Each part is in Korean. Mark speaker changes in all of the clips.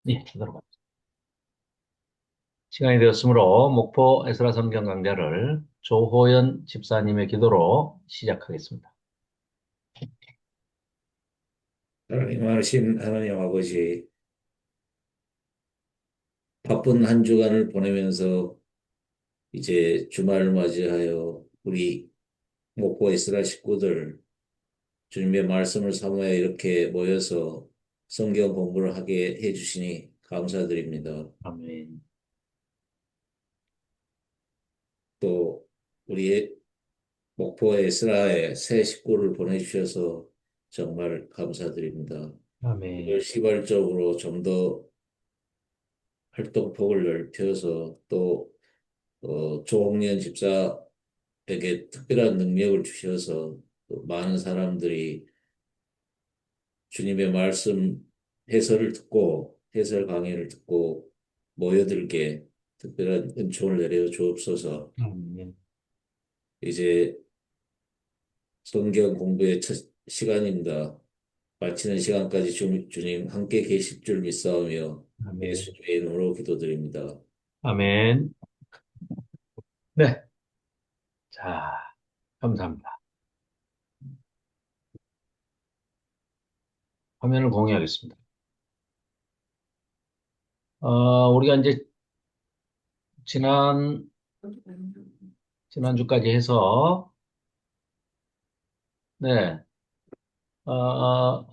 Speaker 1: 예, 들어가. 시간이 되었으므로 목포 에스라 성경 강좌를 조호연 집사님의 기도로 시작하겠습니다.
Speaker 2: 하나님 많으신 하나님 아버지, 바쁜 한 주간을 보내면서 이제 주말을 맞이하여 우리 목포 이스라엘 식구들 주님의 말씀을 사모해 이렇게 모여서 성경 공부를 하게 해주시니 감사드립니다.
Speaker 1: 아멘.
Speaker 2: 또 우리 목포 이스라엘 새 식구를 보내주셔서 정말 감사드립니다. 이걸
Speaker 1: 아멘.
Speaker 2: 시발적으로 좀 더 활동폭을 넓혀서 또 조홍련 집사에게 특별한 능력을 주셔서 또 많은 사람들이 주님의 말씀 해설을 듣고 해설 강의를 듣고 모여들게 특별한 은총을 내려 주옵소서.
Speaker 1: 아멘.
Speaker 2: 이제 성경 공부의 첫 시간입니다. 마치는 시간까지 주님 함께 계실 줄 믿사오며
Speaker 1: 아멘.
Speaker 2: 예수님의 이름으로 기도드립니다.
Speaker 1: 아멘. 네. 자, 감사합니다. 화면을 공유하겠습니다. 우리가 이제 지난, 지난주까지 해서, 네, 어,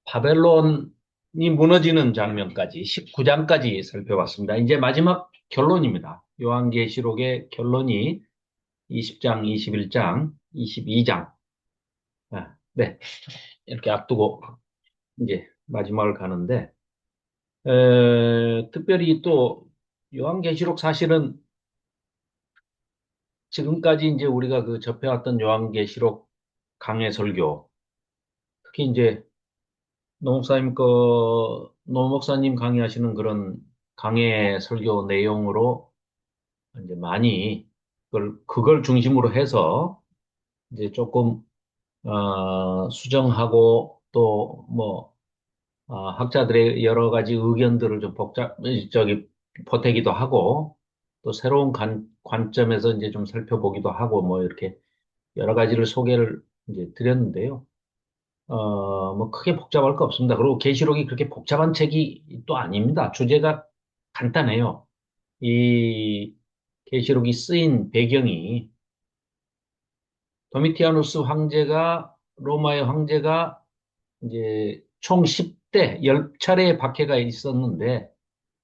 Speaker 1: 바벨론이 무너지는 장면까지 19장까지 살펴봤습니다. 이제 마지막 결론입니다. 요한계시록의 결론이 20장, 21장, 22장. 네. 이렇게 앞두고 이제 마지막을 가는데, 특별히 또 요한계시록 사실은 지금까지 이제 우리가 그 접해왔던 요한계시록 강해 설교, 특히 이제 노 목사님 강의하시는 그런 강해 설교 내용으로 이제 많이 그걸 중심으로 해서 이제 조금, 수정하고 또 뭐, 학자들의 여러 가지 의견들을 좀 보태기도 하고, 또 새로운 관점에서 이제 좀 살펴보기도 하고, 뭐, 이렇게 여러 가지를 소개를 이제 드렸는데요. 뭐, 크게 복잡할 거 없습니다. 그리고 계시록이 그렇게 복잡한 책이 또 아닙니다. 주제가 간단해요. 이 계시록이 쓰인 배경이 도미티아누스 황제가, 로마의 황제가 이제 총 10대, 10차례의 박해가 있었는데,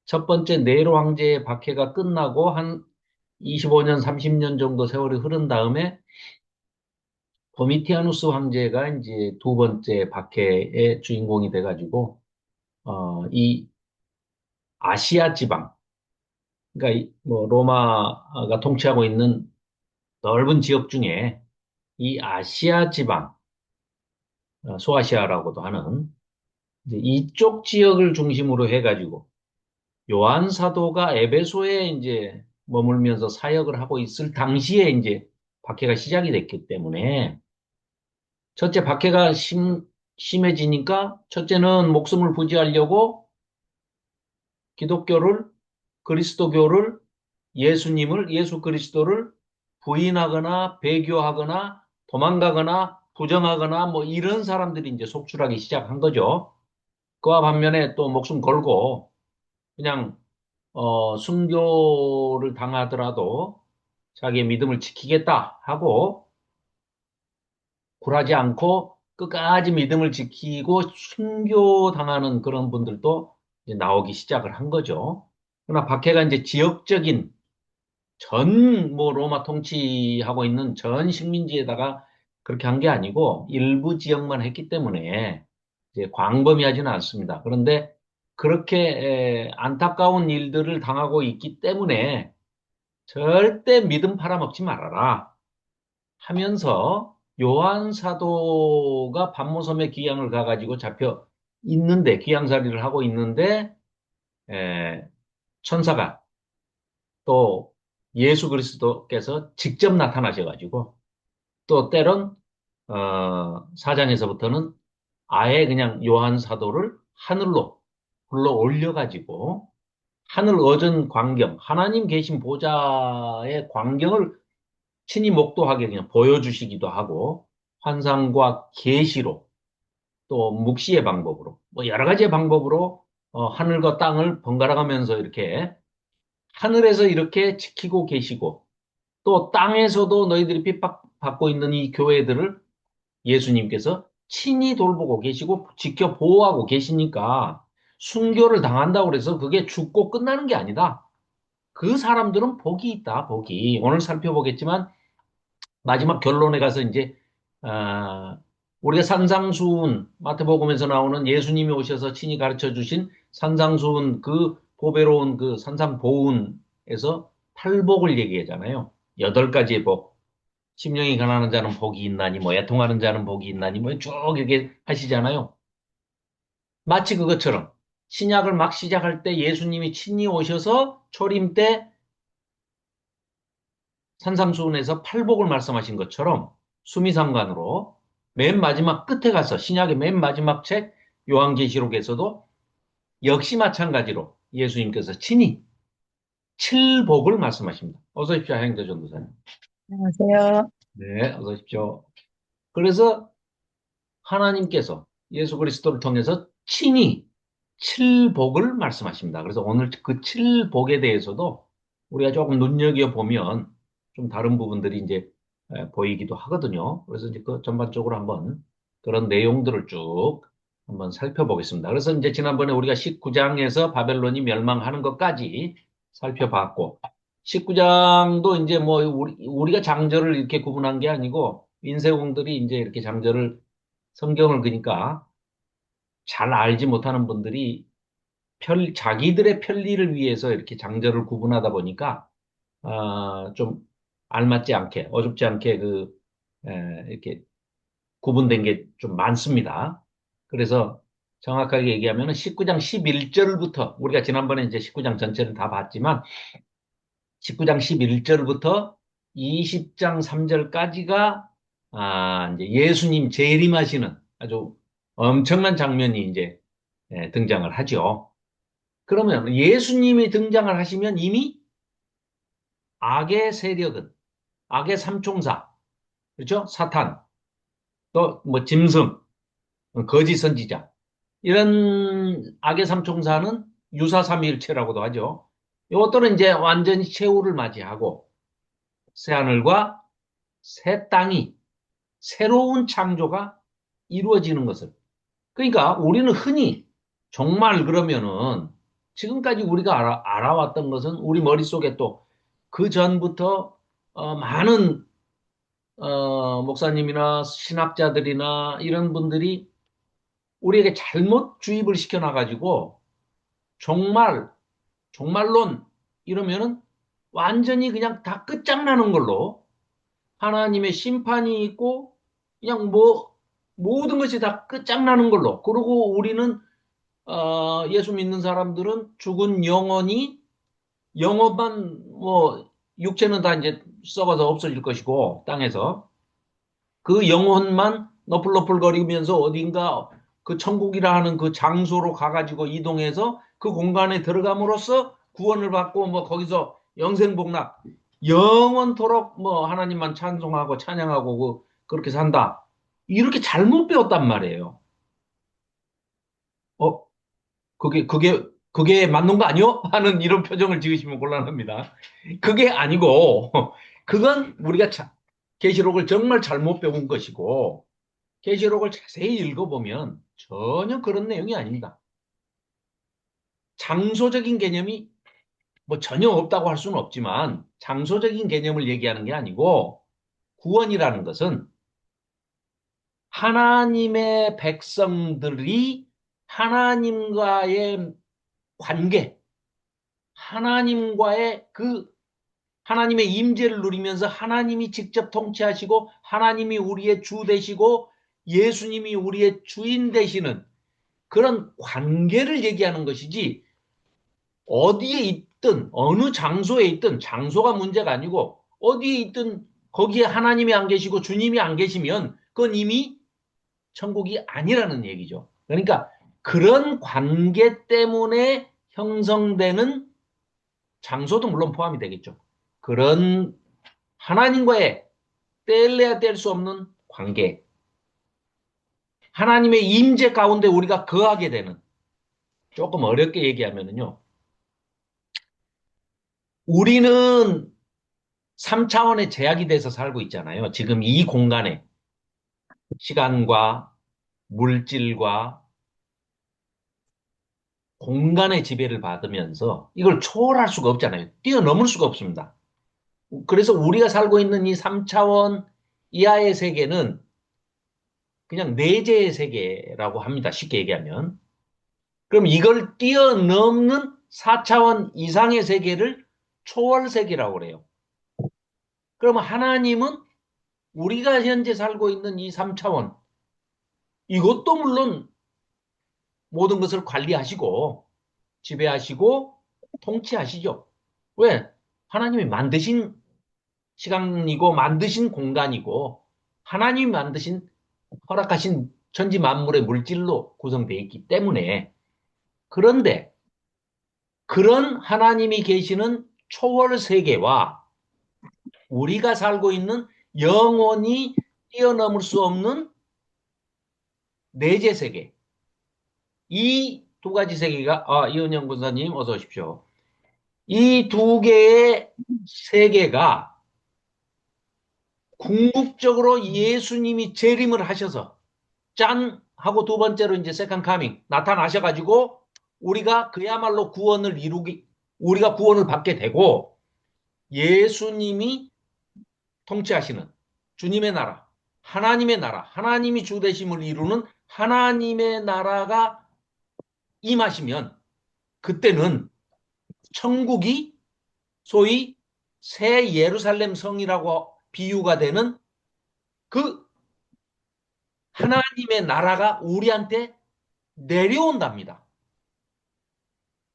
Speaker 1: 첫 번째 네로 황제의 박해가 끝나고 한 25년, 30년 정도 세월이 흐른 다음에 도미티아누스 황제가 이제 두 번째 박해의 주인공이 돼가지고, 이 아시아 지방, 그러니까 뭐 로마가 통치하고 있는 넓은 지역 중에 이 아시아 지방, 소아시아라고도 하는 이제 이쪽 지역을 중심으로 해가지고 요한 사도가 에베소에 이제 머물면서 사역을 하고 있을 당시에 이제 박해가 시작이 됐기 때문에 첫째 박해가 심해지니까 첫째는 목숨을 부지하려고 기독교를 그리스도교를 예수 그리스도를 부인하거나 배교하거나 도망가거나 부정하거나 뭐 이런 사람들이 이제 속출하기 시작한 거죠. 그와 반면에 또 목숨 걸고 그냥 순교를 당하더라도 자기의 믿음을 지키겠다 하고 굴하지 않고 끝까지 믿음을 지키고 순교당하는 그런 분들도 이제 나오기 시작을 한 거죠. 그러나 박해가 이제 지역적인 전 뭐 로마 통치하고 있는 전 식민지에다가 그렇게 한 게 아니고 일부 지역만 했기 때문에 이제 광범위하지는 않습니다. 그런데 그렇게 안타까운 일들을 당하고 있기 때문에 절대 믿음 팔아먹지 말아라 하면서 요한 사도가 반모섬에 귀양을 가가지고 잡혀 있는데 귀양살이를 하고 있는데 에, 천사가 또 예수 그리스도께서 직접 나타나셔가지고 또 때론 사장에서부터는 아예 그냥 요한 사도를 하늘로 불러 올려가지고 하늘 어전 광경, 하나님 계신 보좌의 광경을 친히 목도하게 그냥 보여주시기도 하고, 환상과 계시로, 또 묵시의 방법으로, 뭐 여러 가지의 방법으로 하늘과 땅을 번갈아 가면서 이렇게 하늘에서 이렇게 지키고 계시고, 또 땅에서도 너희들이 핍박받고 있는 이 교회들을 예수님께서 친히 돌보고 계시고 지켜 보호하고 계시니까 순교를 당한다고 그래서 그게 죽고 끝나는 게 아니다. 그 사람들은 복이 있다, 복이. 오늘 살펴보겠지만 마지막 결론에 가서 이제 아, 우리가 산상수훈 마태복음에서 나오는 예수님이 오셔서 친히 가르쳐 주신 산상수훈 그 보배로운 그 산상보훈에서 팔복을 얘기하잖아요. 여덟 가지의 복. 심령이 가난한 자는 복이 있나니 뭐 애통하는 자는 복이 있나니 뭐 쭉 이렇게 하시잖아요. 마치 그것처럼 신약을 막 시작할 때 예수님이 친히 오셔서 초림 때 산상수훈에서 팔복을 말씀하신 것처럼 수미상관으로 맨 마지막 끝에 가서 신약의 맨 마지막 책 요한계시록에서도 역시 마찬가지로 예수님께서 친히 칠복을 말씀하십니다. 어서 오십시오, 행자 전도사님.
Speaker 3: 안녕하세요.
Speaker 1: 네, 어서 오십시오. 그래서 하나님께서 예수 그리스도를 통해서 친히 칠복을 말씀하십니다. 그래서 오늘 그 칠복에 대해서도 우리가 조금 눈여겨보면 좀 다른 부분들이 이제 보이기도 하거든요. 그래서 이제 그 전반적으로 한번 그런 내용들을 쭉 한번 살펴보겠습니다. 그래서 이제 지난번에 우리가 19장에서 바벨론이 멸망하는 것까지 살펴봤고, 19장도 이제 뭐 우리가 장절을 이렇게 구분한 게 아니고 인쇄공들이 이제 이렇게 장절을 성경을 그러니까 잘 알지 못하는 분들이 자기들의 편리를 위해서 이렇게 장절을 구분하다 보니까 좀 알맞지 않게 어줍지 않게 이렇게 구분된 게 좀 많습니다. 그래서 정확하게 얘기하면 19장 11절부터 우리가 지난번에 이제 19장 전체를 다 봤지만 19장 11절부터 20장 3절까지가 이제 예수님 재림하시는 아주 엄청난 장면이 이제 등장을 하죠. 그러면 예수님이 등장을 하시면 이미 악의 세력은 악의 삼총사, 그렇죠? 사탄, 또 뭐 짐승, 거짓 선지자 이런 악의 삼총사는 유사삼위일체라고도 하죠. 이것들은 이제 완전히 최후를 맞이하고 새하늘과 새 땅이 새로운 창조가 이루어지는 것을. 그러니까 우리는 흔히 정말 그러면은 지금까지 우리가 알아왔던 것은 우리 머릿속에 또 그 전부터 많은 목사님이나 신학자들이나 이런 분들이 우리에게 잘못 주입을 시켜놔가지고 정말 정말론 이러면은 완전히 그냥 다 끝장나는 걸로 하나님의 심판이 있고 그냥 뭐 모든 것이 다 끝장나는 걸로. 그리고 우리는 예수 믿는 사람들은 죽은 영혼만 뭐 육체는 다 이제 썩어서 없어질 것이고 땅에서 그 영혼만 너플너플거리면서 어딘가 그 천국이라 하는 그 장소로 가가지고 이동해서 그 공간에 들어감으로써 구원을 받고 뭐 거기서 영생복락 영원토록 뭐 하나님만 찬송하고 찬양하고 그렇게 산다. 이렇게 잘못 배웠단 말이에요. 어, 그게 맞는 거 아니요? 하는 이런 표정을 지으시면 곤란합니다. 그게 아니고, 그건 우리가 계시록을 정말 잘못 배운 것이고, 계시록을 자세히 읽어보면 전혀 그런 내용이 아닙니다. 장소적인 개념이 뭐 전혀 없다고 할 수는 없지만, 장소적인 개념을 얘기하는 게 아니고, 구원이라는 것은 하나님의 백성들이 하나님과의 관계, 하나님과의 하나님의 임재를 누리면서 하나님이 직접 통치하시고 하나님이 우리의 주 되시고 예수님이 우리의 주인 되시는 그런 관계를 얘기하는 것이지 어디에 있든 어느 장소에 있든 장소가 문제가 아니고 어디에 있든 거기에 하나님이 안 계시고 주님이 안 계시면 그건 이미 천국이 아니라는 얘기죠. 그러니까 그런 관계 때문에 형성되는 장소도 물론 포함이 되겠죠. 그런 하나님과의 뗄래야 뗄 수 없는 관계, 하나님의 임재 가운데 우리가 거하게 되는, 조금 어렵게 얘기하면요, 우리는 3차원의 제약이 돼서 살고 있잖아요. 지금 이 공간에 시간과 물질과 공간의 지배를 받으면서 이걸 초월할 수가 없잖아요. 뛰어넘을 수가 없습니다. 그래서 우리가 살고 있는 이 3차원 이하의 세계는 그냥 내재의 세계라고 합니다. 쉽게 얘기하면. 그럼 이걸 뛰어넘는 4차원 이상의 세계를 초월 세계라고 그래요. 그러면 하나님은 우리가 현재 살고 있는 이 3차원, 이것도 물론 모든 것을 관리하시고 지배하시고 통치하시죠. 왜? 하나님이 만드신 시간이고 만드신 공간이고 하나님이 만드신 허락하신 천지 만물의 물질로 구성되어 있기 때문에. 그런데 그런 하나님이 계시는 초월 세계와 우리가 살고 있는 영원히 뛰어넘을 수 없는 내재 세계, 이 두 가지 세계가, 이은영 군사님 어서 오십시오. 이 두 개의 세계가 궁극적으로 예수님이 재림을 하셔서 짠 하고 두 번째로 이제 세컨 카밍 나타나셔가지고 우리가 그야말로 구원을 이루기, 우리가 구원을 받게 되고 예수님이 통치하시는 주님의 나라, 하나님의 나라, 하나님이 주되심을 이루는 하나님의 나라가 임하시면 그때는 천국이 소위 새 예루살렘 성이라고 비유가 되는 그 하나님의 나라가 우리한테 내려온답니다.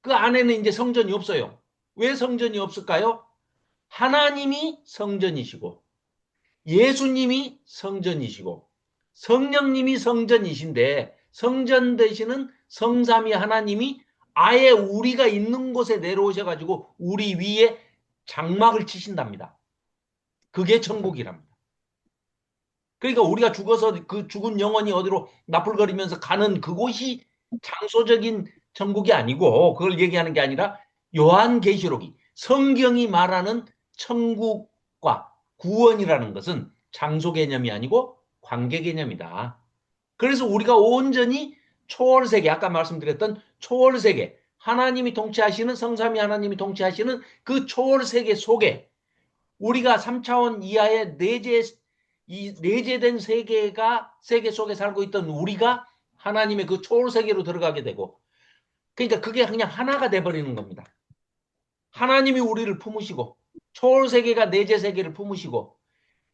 Speaker 1: 그 안에는 이제 성전이 없어요. 왜 성전이 없을까요? 하나님이 성전이시고 예수님이 성전이시고 성령님이 성전이신데 성전 되시는 성삼위 하나님이 아예 우리가 있는 곳에 내려오셔가지고 우리 위에 장막을 치신답니다. 그게 천국이랍니다. 그러니까 우리가 죽어서 그 죽은 영혼이 어디로 나풀거리면서 가는 그곳이 장소적인 천국이 아니고 그걸 얘기하는 게 아니라 요한계시록이 성경이 말하는 천국과 구원이라는 것은 장소 개념이 아니고 관계 개념이다. 그래서 우리가 온전히 초월세계, 아까 말씀드렸던 초월세계, 하나님이 통치하시는 성삼위 하나님이 통치하시는 그 초월세계 속에 우리가 3차원 이하의 이 내재된 세계 속에 살고 있던 우리가 하나님의 그 초월세계로 들어가게 되고, 그러니까 그게 그냥 하나가 돼버리는 겁니다. 하나님이 우리를 품으시고 초월세계가 내재세계를 품으시고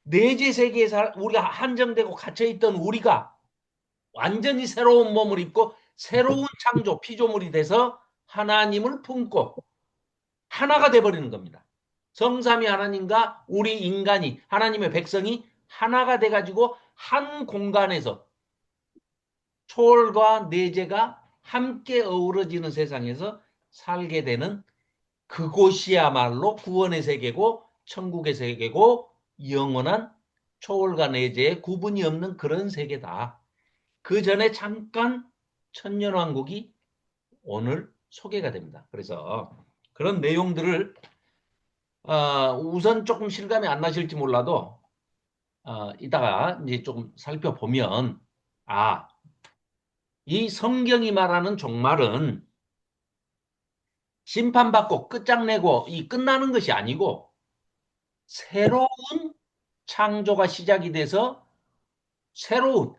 Speaker 1: 내재세계에 우리가 한정되고 갇혀있던 우리가 완전히 새로운 몸을 입고 새로운 창조 피조물이 돼서 하나님을 품고 하나가 돼버리는 겁니다. 성삼위 하나님과 우리 인간이 하나님의 백성이 하나가 돼가지고 한 공간에서 초월과 내재가 함께 어우러지는 세상에서 살게 되는 그곳이야말로 구원의 세계고 천국의 세계고 영원한 초월과 내재의 구분이 없는 그런 세계다. 그 전에 잠깐 천년왕국이 오늘 소개가 됩니다. 그래서 그런 내용들을 우선 조금 실감이 안 나실지 몰라도 이따가 이제 조금 살펴보면 이 성경이 말하는 종말은 심판받고 끝장내고 이 끝나는 것이 아니고 새로운 창조가 시작이 돼서 새로운,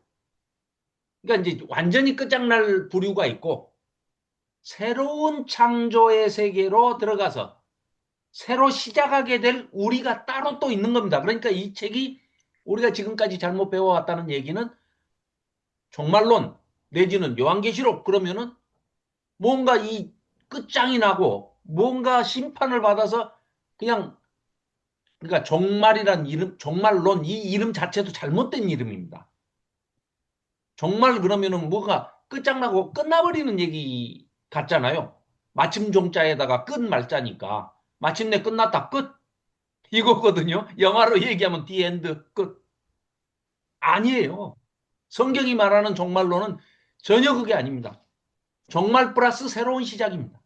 Speaker 1: 그러니까 이제 완전히 끝장날 부류가 있고 새로운 창조의 세계로 들어가서 새로 시작하게 될 우리가 따로 또 있는 겁니다. 그러니까 이 책이 우리가 지금까지 잘못 배워왔다는 얘기는 종말론 내지는 요한계시록 그러면은 뭔가 이 끝장이 나고 뭔가 심판을 받아서 그냥, 그러니까 종말이란 이름, 종말론 이 이름 자체도 잘못된 이름입니다. 종말 그러면은 뭐가 끝장나고 끝나버리는 얘기 같잖아요. 마침 종자에다가 끝 말자니까 마침내 끝났다 끝 이거거든요. 영화로 얘기하면 디 엔드 끝. 아니에요. 성경이 말하는 종말론은 전혀 그게 아닙니다. 종말 플러스 새로운 시작입니다.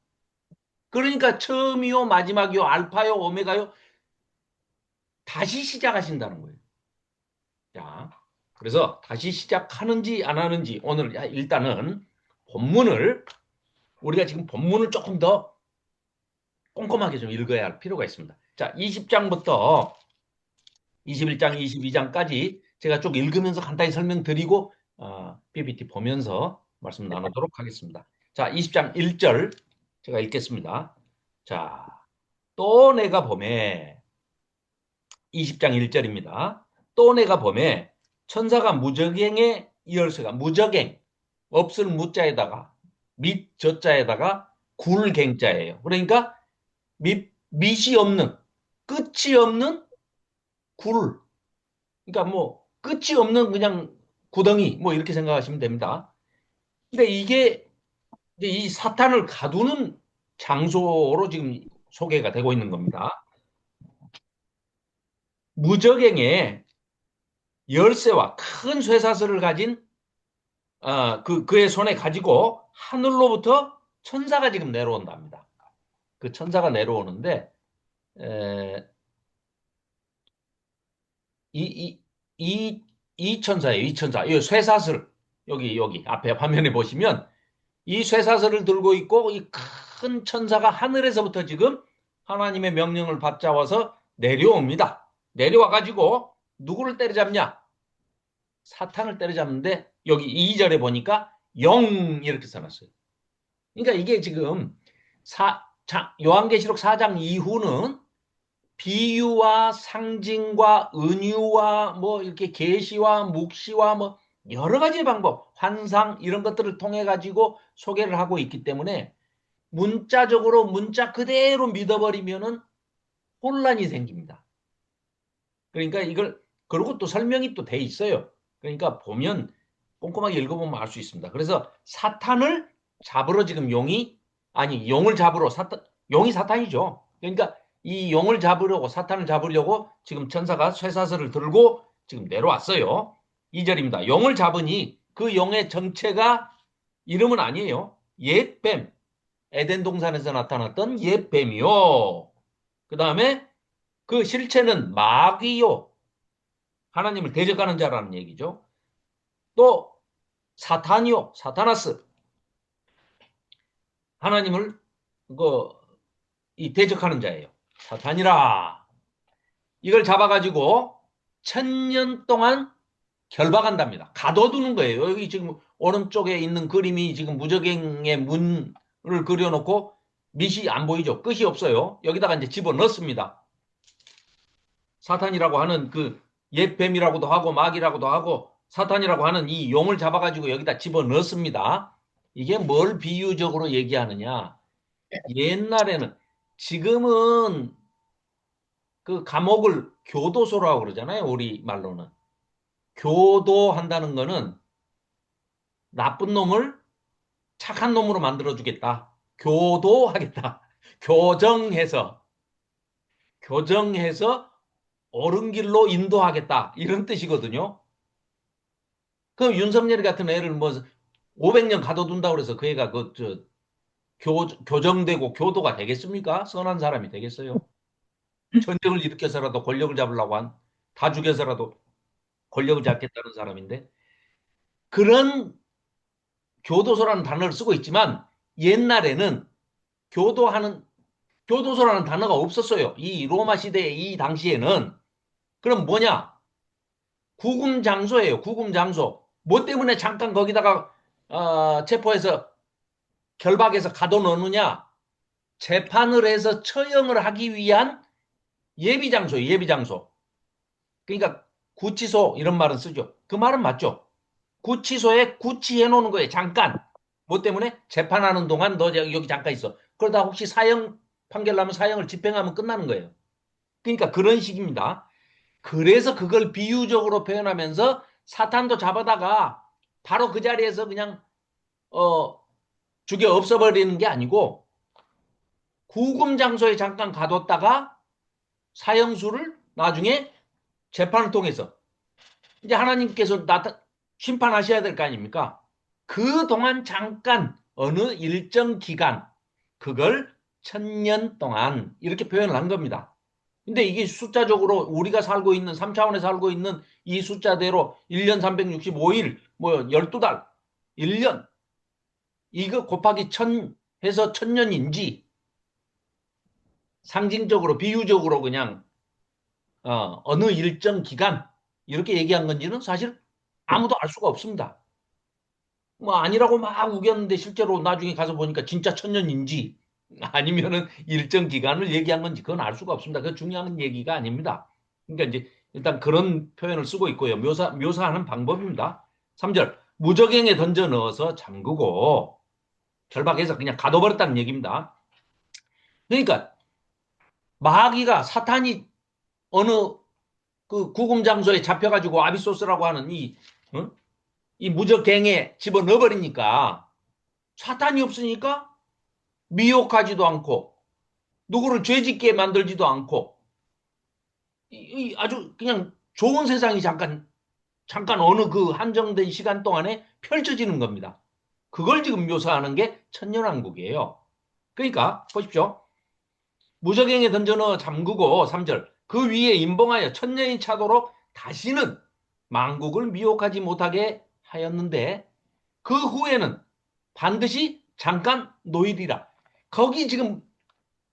Speaker 1: 그러니까 처음이요 마지막이요 알파요 오메가요 다시 시작하신다는 거예요. 자, 그래서 다시 시작하는지 안 하는지 오늘 일단은 본문을 우리가 지금 본문을 조금 더 꼼꼼하게 좀 읽어야 할 필요가 있습니다. 자, 20장부터 21장, 22장까지 제가 쭉 읽으면서 간단히 설명드리고 PPT 보면서 말씀 나누도록 하겠습니다. 자, 20장 1절 제가 읽겠습니다. 자, 또 내가 봄에 20장 1절입니다. 또 내가 봄에 천사가 무적행의 열쇠가 무적행 없을 무자에다가 밑 저자에다가 굴갱자예요. 그러니까 밑이 없는 끝이 없는 굴 그러니까 뭐 끝이 없는 그냥 구덩이 뭐 이렇게 생각하시면 됩니다. 근데 이게 이제 이 사탄을 가두는 장소로 지금 소개가 되고 있는 겁니다. 무적행에 열쇠와 큰 쇠사슬을 가진 그의 손에 가지고 하늘로부터 천사가 지금 내려온답니다. 그 천사가 내려오는데 에, 이, 이, 이 천사예요. 이 천사. 이 쇠사슬 여기 앞에 화면에 보시면 이 쇠사슬을 들고 있고 이 큰 천사가 하늘에서부터 지금 하나님의 명령을 받자와서 내려옵니다. 내려와 가지고 누구를 때려잡냐? 사탄을 때려잡는데 여기 2절에 보니까 영 이렇게 써놨어요. 그러니까 이게 지금 요한계시록 4장 이후는 비유와 상징과 은유와 뭐 이렇게 계시와 묵시와 뭐 여러 가지 방법, 환상 이런 것들을 통해 가지고 소개를 하고 있기 때문에 문자적으로 문자 그대로 믿어버리면은 혼란이 생깁니다. 그러니까 이걸 그리고 또 설명이 또 돼 있어요. 그러니까 보면 꼼꼼하게 읽어보면 알 수 있습니다. 그래서 사탄을 잡으러 지금 용을 잡으러 용이 사탄이죠. 그러니까 이 용을 잡으려고 사탄을 잡으려고 지금 천사가 쇠사슬을 들고 지금 내려왔어요. 2절입니다. 용을 잡으니 그 용의 정체가 이름은 아니에요. 옛뱀, 에덴 동산에서 나타났던 옛뱀이요. 그 다음에 그 실체는 마귀요. 하나님을 대적하는 자라는 얘기죠. 또 사탄이요. 사타나스. 하나님을 이 대적하는 자예요. 사탄이라. 이걸 잡아가지고 1000년 동안 결박한답니다. 가둬두는 거예요. 여기 지금 오른쪽에 있는 그림이 지금 무적행의 문을 그려놓고 밑이 안 보이죠. 끝이 없어요. 여기다가 이제 집어넣습니다. 사탄이라고 하는 그 옛뱀이라고도 하고 마귀라고도 하고 사탄이라고 하는 이 용을 잡아가지고 여기다 집어넣습니다. 이게 뭘 비유적으로 얘기하느냐? 옛날에는 지금은 그 감옥을 교도소라고 그러잖아요. 우리 말로는. 교도한다는 거는 나쁜 놈을 착한 놈으로 만들어주겠다. 교도하겠다. 교정해서, 교정해서 옳은 길로 인도하겠다. 이런 뜻이거든요. 그 윤석열 같은 애를 뭐 500년 가둬둔다고 그래서 그 애가 교정되고 교도가 되겠습니까? 선한 사람이 되겠어요? 전쟁을 일으켜서라도 권력을 잡으려고 다 죽여서라도 권력을 잡겠다는 사람인데 그런 교도소라는 단어를 쓰고 있지만 옛날에는 교도하는 교도소라는 단어가 없었어요. 이 로마 시대의 이 당시에는 그럼 뭐냐? 구금 장소예요. 구금 장소. 뭐 때문에 잠깐 거기다가 체포해서 결박해서 가둬놓느냐? 재판을 해서 처형을 하기 위한 예비 장소예요. 예비 장소. 그러니까 구치소 이런 말은 쓰죠. 그 말은 맞죠. 구치소에 구치해 놓는 거예요. 잠깐. 뭐 때문에? 재판하는 동안 너 여기 잠깐 있어. 그러다 혹시 사형 판결 나면 사형을 집행하면 끝나는 거예요. 그러니까 그런 식입니다. 그래서 그걸 비유적으로 표현하면서 사탄도 잡아다가 바로 그 자리에서 그냥 어, 죽여 없애버리는 게 아니고 구금 장소에 잠깐 가뒀다가 사형수를 나중에 재판을 통해서 이제 하나님께서 심판하셔야 될 거 아닙니까? 그동안 잠깐 어느 일정 기간 그걸 1000년 동안 이렇게 표현을 한 겁니다. 근데 이게 숫자적으로 우리가 살고 있는 3차원에 살고 있는 이 숫자대로 1년 365일 뭐 12달 1년 이거 곱하기 1000 해서 1000년인지 상징적으로 비유적으로 그냥 어느 일정 기간 이렇게 얘기한 건지는 사실 아무도 알 수가 없습니다. 뭐 아니라고 막 우겼는데 실제로 나중에 가서 보니까 진짜 1000년인지 아니면은 일정 기간을 얘기한 건지 그건 알 수가 없습니다. 그 중요한 얘기가 아닙니다. 그러니까 이제 일단 그런 표현을 쓰고 있고요. 묘사하는 방법입니다. 3절 무적행에 던져 넣어서 잠그고 결박해서 그냥 가둬버렸다는 얘기입니다. 그러니까 마귀가 사탄이 어느 그 구금 장소에 잡혀가지고 아비소스라고 하는 어? 이 무적갱에 집어 넣어버리니까 사탄이 없으니까 미혹하지도 않고 누구를 죄짓게 만들지도 않고 아주 그냥 좋은 세상이 잠깐 어느 그 한정된 시간 동안에 펼쳐지는 겁니다. 그걸 지금 묘사하는 게 천년왕국이에요. 그러니까 보십시오. 무적행에 던져 넣어 잠그고 3절 그 위에 임봉하여 천년이 차도록 다시는 만국을 미혹하지 못하게 하였는데 그 후에는 반드시 잠깐 노일이라. 거기 지금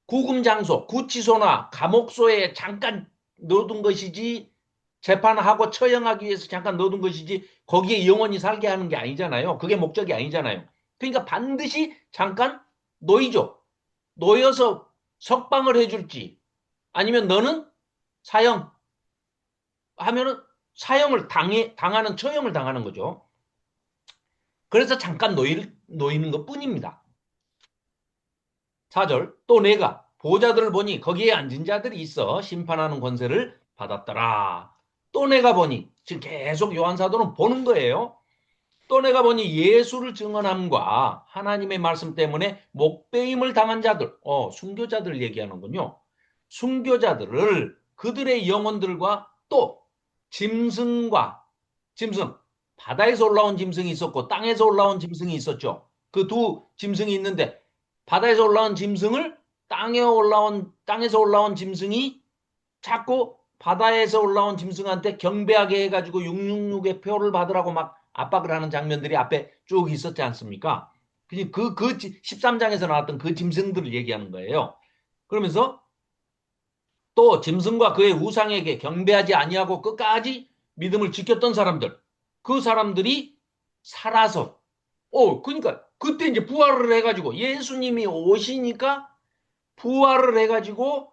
Speaker 1: 구금 장소, 구치소나 감옥소에 잠깐 넣어둔 것이지 재판하고 처형하기 위해서 잠깐 넣어둔 것이지 거기에 영원히 살게 하는 게 아니잖아요. 그게 목적이 아니잖아요. 그러니까 반드시 잠깐 놓이죠. 놓여서 석방을 해줄지 아니면 너는 사형 하면은 사형을 당하는 처형을 당하는 거죠. 그래서 잠깐 놓이는 것 뿐입니다. 4절 또 내가 보좌들을 보니 거기에 앉은 자들이 있어 심판하는 권세를 받았더라. 또 내가 보니 지금 계속 요한 사도는 보는 거예요. 또 내가 보니 예수를 증언함과 하나님의 말씀 때문에 목배임을 당한 자들, 순교자들 얘기하는군요. 순교자들을 그들의 영혼들과 또 짐승과 짐승, 바다에서 올라온 짐승이 있었고 땅에서 올라온 짐승이 있었죠. 그 두 짐승이 있는데 바다에서 올라온 짐승을 땅에서 올라온 짐승이 자꾸 바다에서 올라온 짐승한테 경배하게 해가지고 666의 표를 받으라고 막 압박을 하는 장면들이 앞에 쭉 있었지 않습니까? 13장에서 나왔던 그 짐승들을 얘기하는 거예요. 그러면서 또 짐승과 그의 우상에게 경배하지 아니하고 끝까지 믿음을 지켰던 사람들, 그 사람들이 살아서, 그러니까 그때 이제 부활을 해가지고 예수님이 오시니까 부활을 해가지고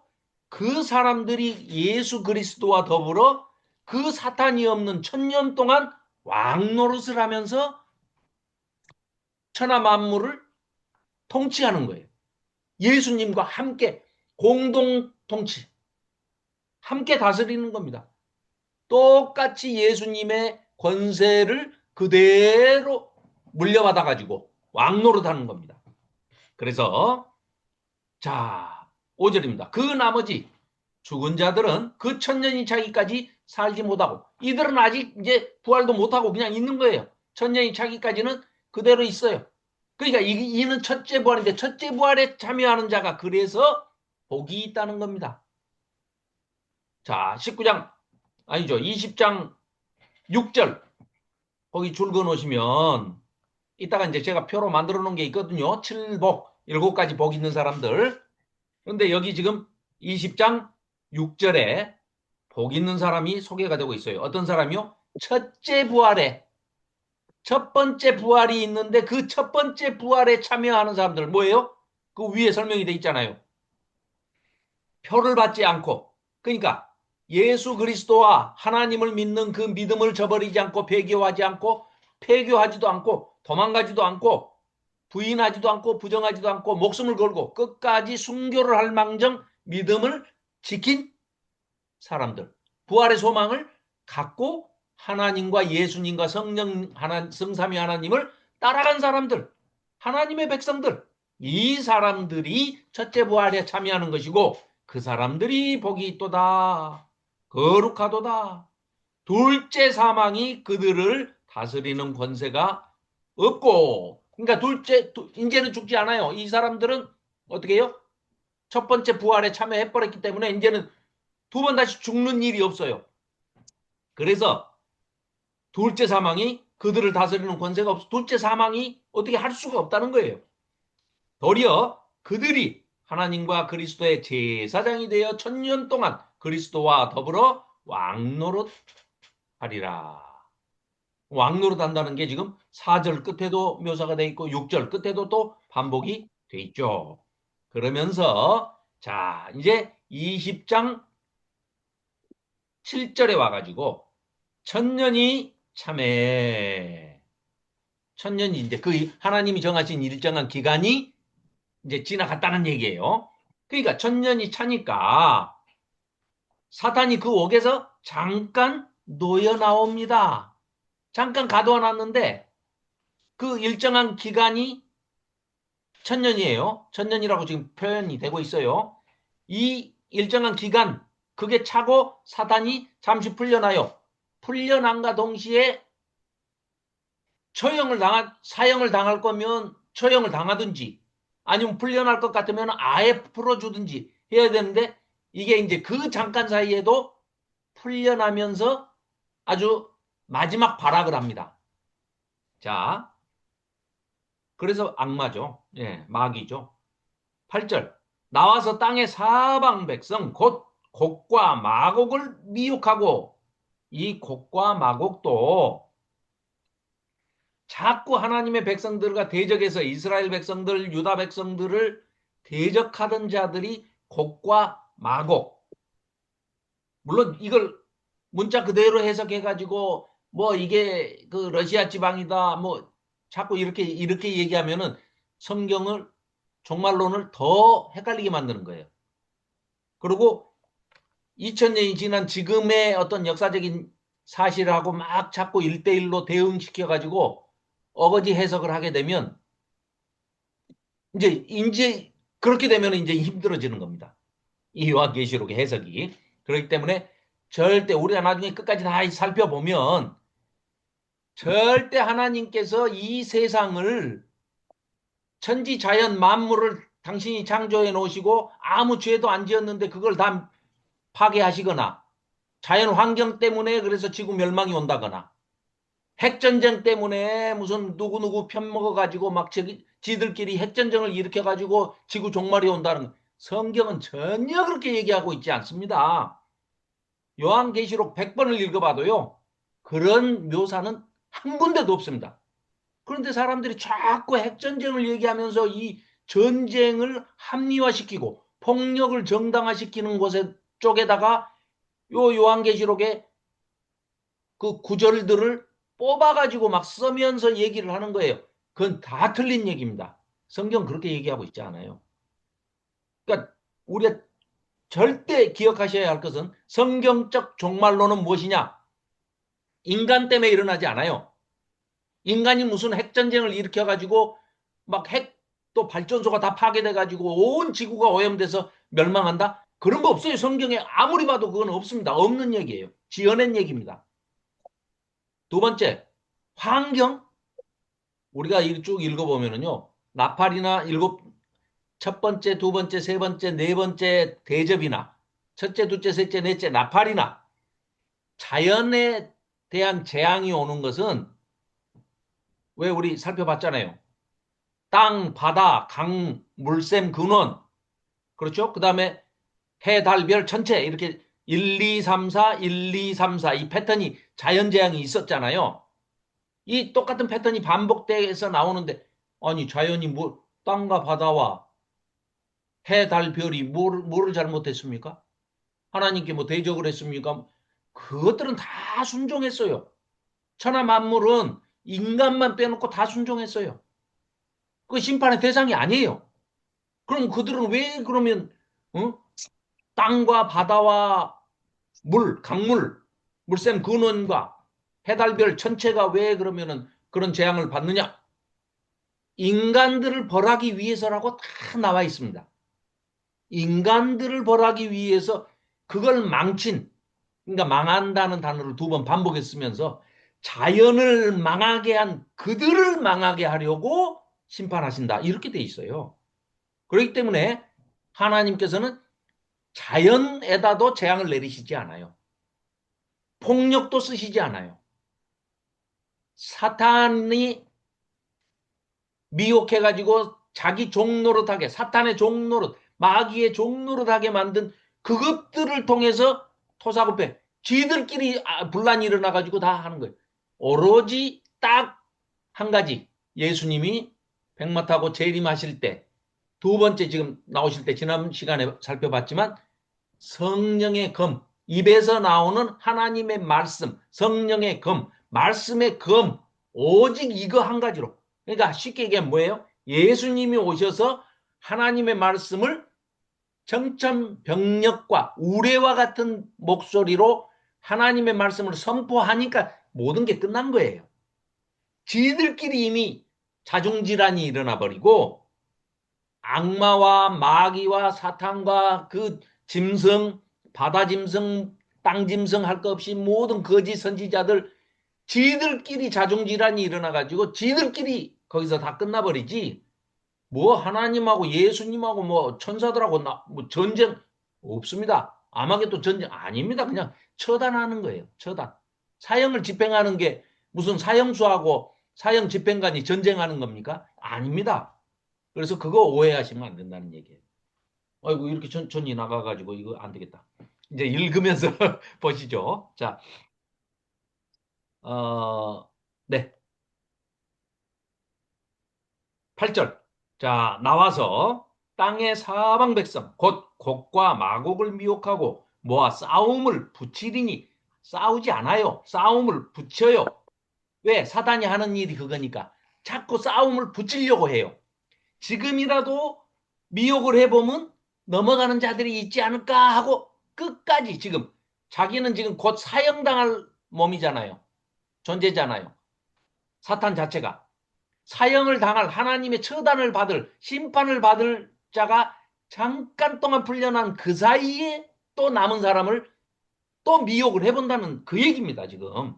Speaker 1: 그 사람들이 예수 그리스도와 더불어 그 사탄이 없는 1000년 동안 왕노릇을 하면서 천하 만물을 통치하는 거예요. 예수님과 함께 공동 통치, 함께 다스리는 겁니다. 똑같이 예수님의 권세를 그대로 물려받아 가지고 왕노릇하는 겁니다. 그래서 자, 5절입니다. 그 나머지 죽은 자들은 그 천년이 차기까지 살지 못하고 이들은 아직 이제 부활도 못하고 그냥 있는 거예요. 천년이 차기까지는 그대로 있어요. 그러니까 이는 첫째 부활인데 첫째 부활에 참여하는 자가 그래서 복이 있다는 겁니다. 자, 19장 아니죠. 20장 6절 거기 줄 그어놓으시면 이따가 이제 제가 표로 만들어 놓은 게 있거든요. 7복, 7가지 복 있는 사람들. 그런데 여기 지금 20장 6절에 복 있는 사람이 소개가 되고 있어요. 어떤 사람이요? 첫째 부활에 첫 번째 부활이 있는데 그 첫 번째 부활에 참여하는 사람들 뭐예요? 그 위에 설명이 돼 있잖아요. 표를 받지 않고 그러니까 예수 그리스도와 하나님을 믿는 그 믿음을 저버리지 않고 배교하지 않고 폐교하지도 않고 도망가지도 않고 부인하지도 않고 부정하지도 않고 목숨을 걸고 끝까지 순교를 할 망정 믿음을 지킨 사람들. 부활의 소망을 갖고 하나님과 예수님과 성삼위 하나님을 따라간 사람들. 하나님의 백성들, 이 사람들이 첫째 부활에 참여하는 것이고 그 사람들이 복이 있도다. 거룩하도다. 둘째 사망이 그들을 다스리는 권세가 없고, 그러니까 이제는 죽지 않아요. 이 사람들은 어떻게 해요? 첫 번째 부활에 참여해버렸기 때문에 이제는 두 번 다시 죽는 일이 없어요. 그래서 둘째 사망이 그들을 다스리는 권세가 없어. 둘째 사망이 어떻게 할 수가 없다는 거예요. 도리어 그들이 하나님과 그리스도의 제사장이 되어 천년 동안 그리스도와 더불어 왕노릇하리라. 왕노릇 한다는 게 지금 4절 끝에도 묘사가 돼 있고 6절 끝에도 또 반복이 돼 있죠. 그러면서 자, 이제 20장 7절에 와가지고 천년이 참에 천년이 이제 그 하나님이 정하신 일정한 기간이 이제 지나갔다는 얘기예요. 그러니까 천년이 차니까 사탄이 그 옥에서 잠깐 놓여 나옵니다. 잠깐 가둬 놨는데 그 일정한 기간이 천년이에요. 천년이라고 지금 표현이 되고 있어요. 이 일정한 기간, 그게 차고 사단이 잠시 풀려나요. 풀려난과 동시에 사형을 당할 거면 처형을 당하든지 아니면 풀려날 것 같으면 아예 풀어주든지 해야 되는데 이게 이제 그 잠깐 사이에도 풀려나면서 아주 마지막 발악을 합니다. 자, 그래서 악마죠. 예, 마귀죠. 8절. 나와서 땅의 사방 백성 곧 곡과 마곡을 미혹하고 이 곡과 마곡도 자꾸 하나님의 백성들과 대적해서 이스라엘 백성들, 유다 백성들을 대적하던 자들이 곡과 마곡. 물론 이걸 문자 그대로 해석해가지고 뭐 이게 그 러시아 지방이다 뭐 자꾸 이렇게 얘기하면은 성경을 종말론을 더 헷갈리게 만드는 거예요. 그리고 2000년이 지난 지금의 어떤 역사적인 사실하고 막 자꾸 일대일로 대응시켜가지고 어거지 해석을 하게 되면 이제 그렇게 되면 이제 힘들어지는 겁니다. 이 요한계시록의 해석이. 그렇기 때문에 절대 우리가 나중에 끝까지 다 살펴보면 절대 하나님께서 이 세상을 천지 자연 만물을 당신이 창조해 놓으시고 아무 죄도 안 지었는데 그걸 다 파괴하시거나 자연 환경 때문에 그래서 지구 멸망이 온다거나 핵전쟁 때문에 무슨 누구누구 편먹어가지고 막 지들끼리 핵전쟁을 일으켜가지고 지구 종말이 온다는 성경은 전혀 그렇게 얘기하고 있지 않습니다. 요한계시록 100번을 읽어봐도요. 그런 묘사는 한 군데도 없습니다. 그런데 사람들이 자꾸 핵전쟁을 얘기하면서 이 전쟁을 합리화시키고 폭력을 정당화시키는 곳에 쪽에다가 요 요한계시록에 그 구절들을 뽑아가지고 막 쓰면서 얘기를 하는 거예요. 그건 다 틀린 얘기입니다. 성경 그렇게 얘기하고 있지 않아요. 그러니까 우리가 절대 기억하셔야 할 것은 성경적 종말론은 무엇이냐? 인간 때문에 일어나지 않아요. 인간이 무슨 핵전쟁을 일으켜가지고 막 핵 또 발전소가 다 파괴돼가지고 온 지구가 오염돼서 멸망한다? 그런 거 없어요. 성경에 아무리 봐도 그건 없습니다. 없는 얘기예요. 지어낸 얘기입니다. 두 번째, 환경. 우리가 쭉 읽어보면은요, 나팔이나 첫 번째, 두 번째, 세 번째, 네 번째 대접이나 첫째, 둘째, 셋째, 넷째 나팔이나 자연에 대한 재앙이 오는 것은 왜 우리 살펴봤잖아요. 땅, 바다, 강, 물샘, 근원. 그렇죠? 그 다음에 해, 달, 별, 천체. 이렇게 1, 2, 3, 4, 1, 2, 3, 4. 이 패턴이 자연재앙이 있었잖아요. 이 똑같은 패턴이 반복돼서 나오는데, 아니, 자연이 뭐, 땅과 바다와 해, 달, 별이 뭐를 잘못했습니까? 하나님께 뭐 대적을 했습니까? 그것들은 다 순종했어요. 천하 만물은 인간만 빼놓고 다 순종했어요. 그 심판의 대상이 아니에요. 그럼 그들은 왜 그러면 어? 땅과 바다와 강물, 물샘 근원과 해달별 천체가 왜 그러면은 그런 재앙을 받느냐? 인간들을 벌하기 위해서라고 다 나와 있습니다. 인간들을 벌하기 위해서 그걸 망친, 그러니까 망한다는 단어를 두 번 반복해 쓰면서 자연을 망하게 한 그들을 망하게 하려고 심판하신다. 이렇게 돼 있어요. 그렇기 때문에 하나님께서는 자연에다도 재앙을 내리시지 않아요. 폭력도 쓰시지 않아요. 사탄이 미혹해가지고 자기 종노릇하게, 사탄의 종노릇, 마귀의 종노릇하게 만든 그것들을 통해서 토사구패, 쥐들끼리 분란이 일어나가지고 다 하는 거예요. 오로지 딱 한 가지, 예수님이 백마 타고 재림하실 때, 두 번째 지금 나오실 때 지난 시간에 살펴봤지만 성령의 검, 입에서 나오는 하나님의 말씀, 성령의 검, 말씀의 검, 오직 이거 한 가지로. 그러니까 쉽게 얘기하면 뭐예요? 예수님이 오셔서 하나님의 말씀을 정천병력과 우레와 같은 목소리로 하나님의 말씀을 선포하니까 모든 게 끝난 거예요. 지들끼리 이미 자중질환이 일어나 버리고 악마와 마귀와 사탄과 그 짐승, 바다 짐승, 땅 짐승 할 것 없이 모든 거짓 선지자들 지들끼리 자중질환이 일어나가지고 지들끼리 거기서 다 끝나버리지. 뭐 하나님하고 예수님하고 뭐 천사들하고 뭐 전쟁 없습니다. 아마겟돈 전쟁 아닙니다. 그냥 처단하는 거예요. 처단. 사형을 집행하는 게 무슨 사형수하고 사형 집행관이 전쟁하는 겁니까? 아닙니다. 그래서 그거 오해하시면 안 된다는 얘기예요. 아이고 이렇게 천천히 나가가지고 이거 안 되겠다. 이제 읽으면서 보시죠. 자, 네, 8절. 자, 나와서 땅의 사방 백성 곧 곡과 마곡을 미혹하고 모아 싸움을 붙이리니 싸우지 않아요. 싸움을 붙여요. 왜? 사단이 하는 일이 그거니까. 자꾸 싸움을 붙이려고 해요. 지금이라도 미혹을 해보면 넘어가는 자들이 있지 않을까 하고 끝까지 지금 자기는 지금 곧 사형당할 몸이잖아요. 존재잖아요. 사탄 자체가. 사형을 당할 하나님의 처단을 받을 심판을 받을 자가 잠깐 동안 풀려난 그 사이에 또 남은 사람을 또 미혹을 해본다는 그 얘기입니다. 지금.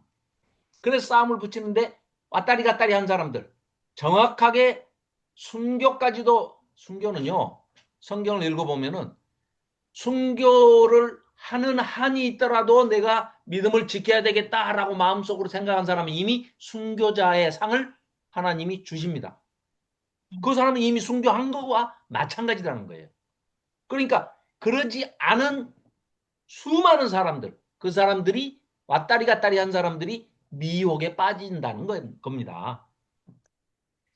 Speaker 1: 그래서 싸움을 붙이는데 왔다리 갔다리 한 사람들 정확하게 순교까지도 순교는요. 성경을 읽어보면은 순교를 하는 한이 있더라도 내가 믿음을 지켜야 되겠다라고 마음속으로 생각한 사람은 이미 순교자의 상을 하나님이 주십니다. 그 사람은 이미 순교한 거와 마찬가지라는 거예요. 그러니까 그러지 않은 수많은 사람들, 그 사람들이 왔다리 갔다리 한 사람들이 미혹에 빠진다는 겁니다.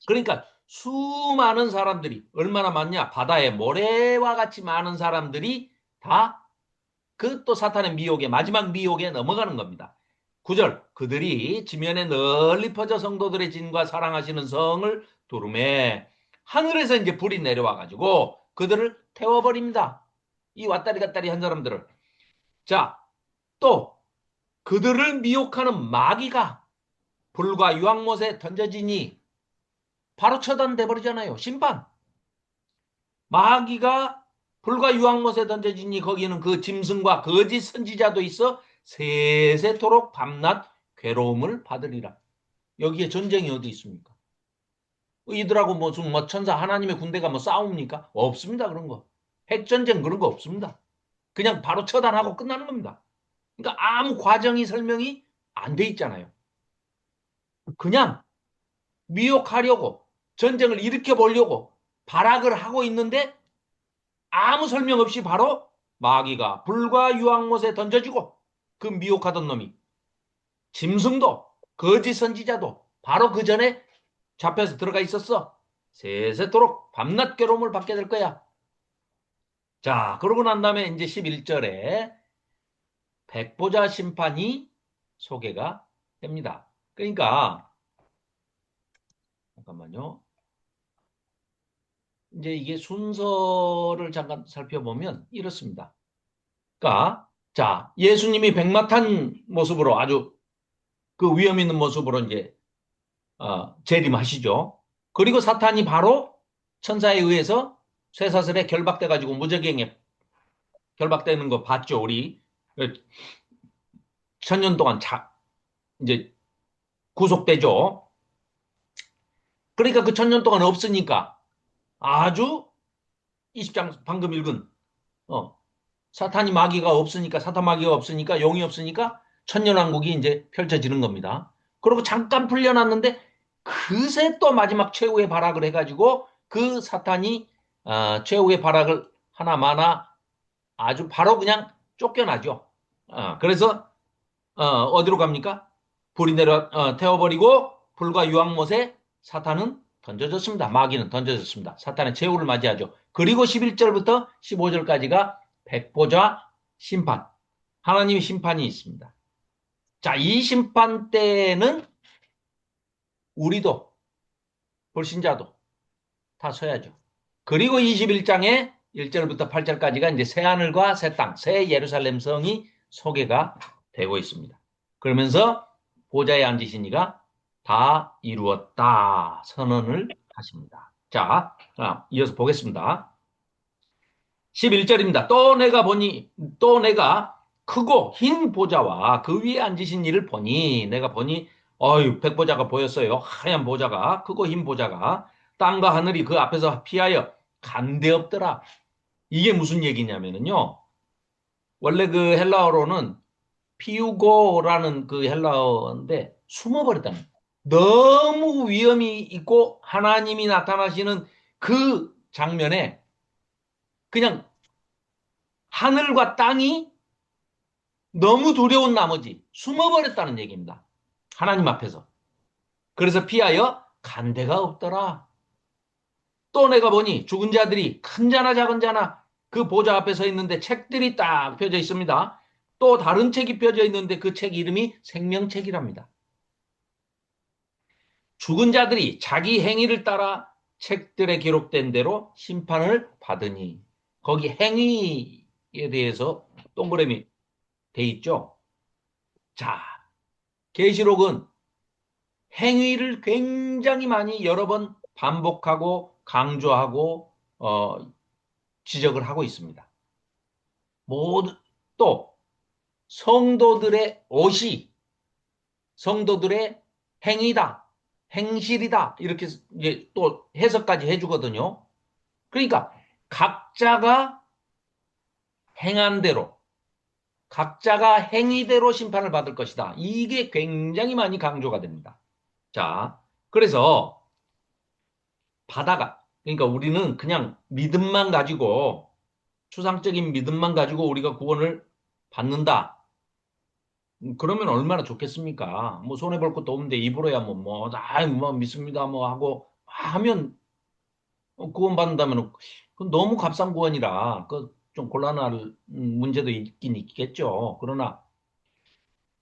Speaker 1: 그러니까 수많은 사람들이 얼마나 많냐? 바다의 모래와 같이 많은 사람들이 다 그 또 사탄의 미혹에 마지막 미혹에 넘어가는 겁니다. 9절 그들이 지면에 널리 퍼져 성도들의 진과 사랑하시는 성을 두름에 하늘에서 이제 불이 내려와 가지고 그들을 태워버립니다. 이 왔다리 갔다리 한 사람들을. 자, 또 그들을 미혹하는 마귀가 불과 유황못에 던져지니 바로 처단돼 버리잖아요. 심판. 마귀가 불과 유황못에 던져지니 거기는 그 짐승과 거짓 선지자도 있어 세세토록 밤낮 괴로움을 받으리라. 여기에 전쟁이 어디 있습니까? 이들하고 무슨 뭐 천사 하나님의 군대가 뭐 싸웁니까? 없습니다. 그런 거. 핵전쟁 그런 거 없습니다. 그냥 바로 처단하고 끝나는 겁니다. 그러니까 아무 과정이 설명이 안 돼 있잖아요. 그냥 미혹하려고 전쟁을 일으켜 보려고 발악을 하고 있는데 아무 설명 없이 바로 마귀가 불과 유황못에 던져지고 그 미혹하던 놈이 짐승도 거짓 선지자도 바로 그 전에 잡혀서 들어가 있었어. 세세토록 밤낮 괴로움을 받게 될 거야. 자, 그러고 난 다음에 이제 11절에 백보자 심판이 소개가 됩니다. 그러니까 잠깐만요. 이제 이게 순서를 잠깐 살펴보면 이렇습니다. 그러니까 자, 예수님이 백마 탄 모습으로 아주 그 위험 있는 모습으로 이제 재림하시죠. 그리고 사탄이 바로 천사에 의해서 쇠사슬에 결박돼가지고 무저갱에 결박되는 거 봤죠, 우리. 천년 동안 이제 구속되죠. 그러니까 그 천년 동안 없으니까 아주 20장 방금 읽은, 어, 사탄이 마귀가 없으니까, 사탄 마귀가 없으니까, 용이 없으니까 천년왕국이 이제 펼쳐지는 겁니다. 그리고 잠깐 풀려났는데 그새 또 마지막 최후의 발악을 해가지고 그 사탄이 최후의 발악을 하나마나 아주 바로 그냥 쫓겨나죠. 그래서 어디로 갑니까? 불이 내려 태워버리고 불과 유황못에 사탄은 던져졌습니다. 마귀는 던져졌습니다. 사탄의 최후를 맞이하죠. 그리고 11절부터 15절까지가 백보자 심판. 하나님의 심판이 있습니다. 자, 이 심판 때는 우리도 불신자도 다 서야죠. 그리고 21장에 1절부터 8절까지가 이제 새 하늘과 새 땅, 새 예루살렘 성이 소개가 되고 있습니다. 그러면서 보좌에 앉으신 이가 다 이루었다 선언을 하십니다. 자, 이어서 보겠습니다. 11절입니다. 또 내가 크고 흰 보좌와 그 위에 앉으신 이를 보니, 내가 보니, 백보자가 보였어요. 하얀 보좌가, 크고 흰 보좌가, 땅과 하늘이 그 앞에서 피하여 간대없더라. 이게 무슨 얘기냐면요. 원래 그 헬라어로는 피우고라는 그 헬라어인데 숨어버렸다는 거예요. 너무 위험이 있고 하나님이 나타나시는 그 장면에 그냥 하늘과 땅이 너무 두려운 나머지 숨어버렸다는 얘기입니다. 하나님 앞에서. 그래서 피하여 간 데가 없더라. 또 내가 보니 죽은 자들이 큰 자나 작은 자나 그 보좌 앞에 서 있는데 책들이 딱 펴져 있습니다. 또 다른 책이 펴져 있는데 그 책 이름이 생명책이랍니다. 죽은 자들이 자기 행위를 따라 책들에 기록된 대로 심판을 받으니, 거기 행위에 대해서 동그라미 돼 있죠. 자, 계시록은 행위를 굉장히 많이 여러 번 반복하고 강조하고 지적을 하고 있습니다. 모두 또 성도들의 옷이 성도들의 행위다, 행실이다 이렇게 이제 또 해석까지 해주거든요. 그러니까 각자가 행한 대로, 각자가 행위대로 심판을 받을 것이다. 이게 굉장히 많이 강조가 됩니다. 자, 그래서 그러니까 우리는 그냥 믿음만 가지고, 추상적인 믿음만 가지고 우리가 구원을 받는다. 그러면 얼마나 좋겠습니까? 뭐 손해볼 것도 없는데 입으로야 뭐 믿습니다 뭐 하고 하면 구원받는다면 그건 너무 값싼 구원이라 그 좀 곤란할 문제도 있긴 있겠죠. 그러나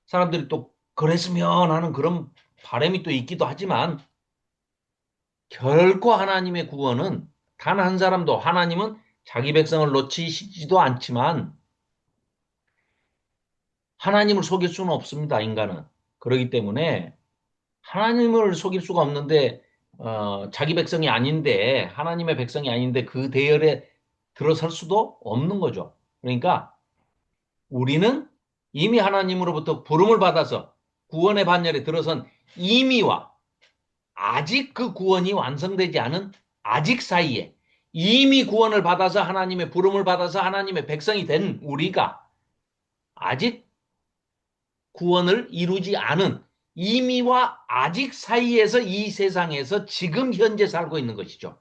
Speaker 1: 사람들이 또 그랬으면 하는 그런 바람이 또 있기도 하지만 결코 하나님의 구원은 단 한 사람도 하나님은 자기 백성을 놓치시지도 않지만 하나님을 속일 수는 없습니다, 인간은. 그렇기 때문에 하나님을 속일 수가 없는데 자기 백성이 아닌데 하나님의 백성이 아닌데 그 대열에 들어설 수도 없는 거죠. 그러니까 우리는 이미 하나님으로부터 부름을 받아서 구원의 반열에 들어선 이미와 아직 그 구원이 완성되지 않은 아직 사이에 이미 구원을 받아서 하나님의 부름을 받아서 하나님의 백성이 된 우리가 아직 구원을 이루지 않은 이미와 아직 사이에서 이 세상에서 지금 현재 살고 있는 것이죠.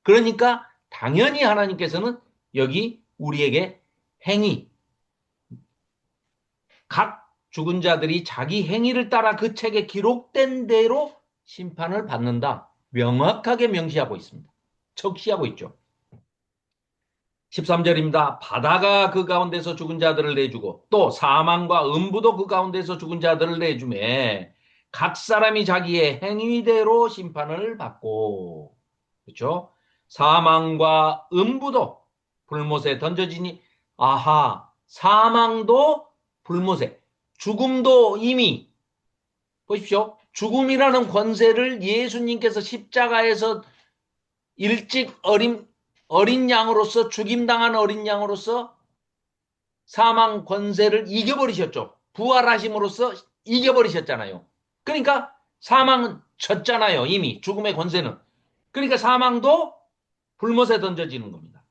Speaker 1: 그러니까 당연히 하나님께서는 여기 우리에게 행위, 각 죽은 자들이 자기 행위를 따라 그 책에 기록된 대로 심판을 받는다. 명확하게 명시하고 있습니다. 척시하고 있죠. 13절입니다. 바다가 그 가운데서 죽은 자들을 내주고 또 사망과 음부도 그 가운데서 죽은 자들을 내주매 각 사람이 자기의 행위대로 심판을 받고, 그렇죠? 사망과 음부도 불못에 던져지니, 아하, 사망도 불못에, 죽음도 이미 보십시오. 죽음이라는 권세를 예수님께서 십자가에서 일찍 어린 양으로서 죽임당한 어린 양으로서 사망 권세를 이겨버리셨죠. 부활하심으로써 이겨버리셨잖아요. 그러니까 사망은 졌잖아요. 이미 죽음의 권세는. 그러니까 사망도 불못에 던져지는 겁니다.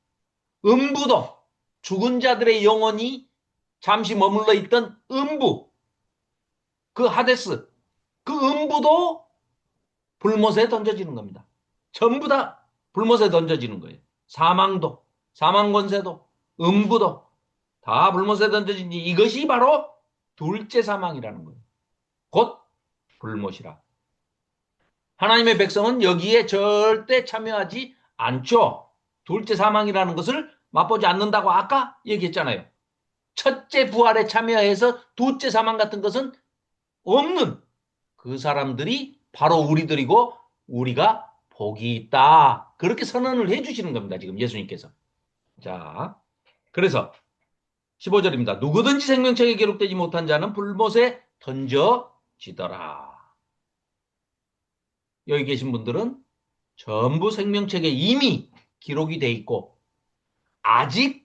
Speaker 1: 음부도 죽은 자들의 영혼이 잠시 머물러 있던 음부, 그 하데스, 그 음부도 불못에 던져지는 겁니다. 전부 다 불못에 던져지는 거예요. 사망도, 사망 권세도, 음부도 다 불못에 던져지니 이것이 바로 둘째 사망이라는 거예요. 곧 불못이라. 하나님의 백성은 여기에 절대 참여하지 않죠. 둘째 사망이라는 것을 맛보지 않는다고 아까 얘기했잖아요. 첫째 부활에 참여해서 둘째 사망 같은 것은 없는 그 사람들이 바로 우리들이고 우리가 복이 있다. 그렇게 선언을 해주시는 겁니다. 지금 예수님께서. 자, 그래서 15절입니다. 누구든지 생명책에 기록되지 못한 자는 불못에 던져지더라. 여기 계신 분들은 전부 생명책에 이미 기록이 돼 있고 아직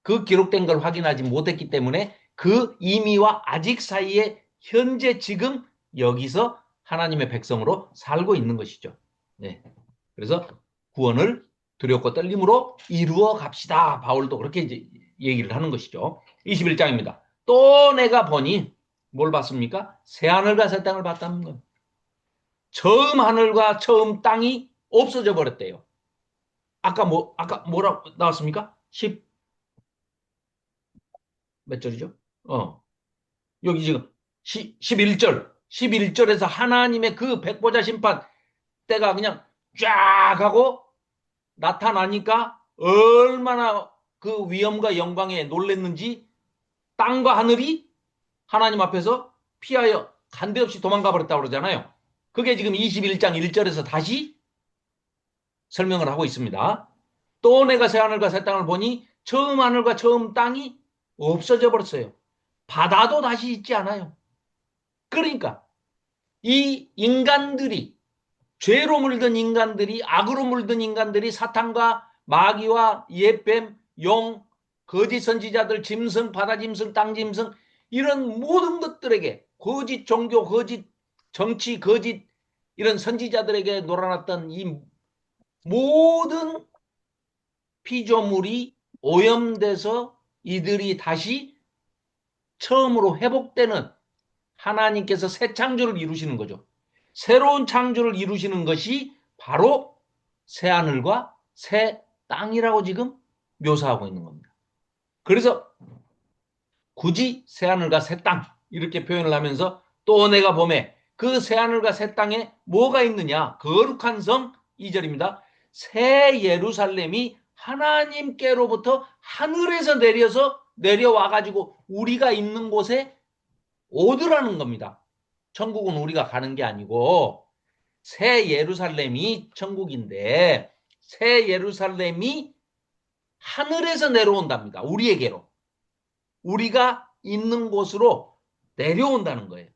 Speaker 1: 그 기록된 걸 확인하지 못했기 때문에 그 이미와 아직 사이에 현재 지금 여기서 하나님의 백성으로 살고 있는 것이죠. 네. 그래서 구원을 두렵고 떨림으로 이루어 갑시다. 바울도 그렇게 이제 얘기를 하는 것이죠. 21장입니다. 또 내가 보니 뭘 봤습니까? 새 하늘과 새 땅을 봤다는 것. 처음 하늘과 처음 땅이 없어져 버렸대요. 아까 뭐라고 나왔습니까? 10, 몇 절이죠? 여기 지금 11절. 11절에서 하나님의 그 백보자 심판 때가 그냥 쫙 하고 나타나니까 얼마나 그 위엄과 영광에 놀랬는지 땅과 하늘이 하나님 앞에서 피하여 간데없이 도망가 버렸다고 그러잖아요. 그게 지금 21장 1절에서 다시 설명을 하고 있습니다. 또 내가 새 하늘과 새 땅을 보니 처음 하늘과 처음 땅이 없어져 버렸어요. 바다도 다시 있지 않아요. 그러니까 이 인간들이 죄로 물든 인간들이 악으로 물든 인간들이 사탄과 마귀와 옛뱀, 용, 거짓 선지자들, 짐승, 바다 짐승, 땅 짐승 이런 모든 것들에게 거짓 종교, 거짓 정치, 거짓 이런 선지자들에게 놀아났던 이 모든 피조물이 오염돼서 이들이 다시 처음으로 회복되는 하나님께서 새 창조를 이루시는 거죠. 새로운 창조를 이루시는 것이 바로 새 하늘과 새 땅이라고 지금 묘사하고 있는 겁니다. 그래서 굳이 새 하늘과 새 땅 이렇게 표현을 하면서 또 내가 봄에 그 새 하늘과 새 땅에 뭐가 있느냐? 거룩한 성 2절입니다. 새 예루살렘이 하나님께로부터 하늘에서 내려와 가지고 우리가 있는 곳에 오더라는 겁니다. 천국은 우리가 가는 게 아니고 새 예루살렘이 천국인데 새 예루살렘이 하늘에서 내려온답니다. 우리에게로. 우리가 있는 곳으로 내려온다는 거예요.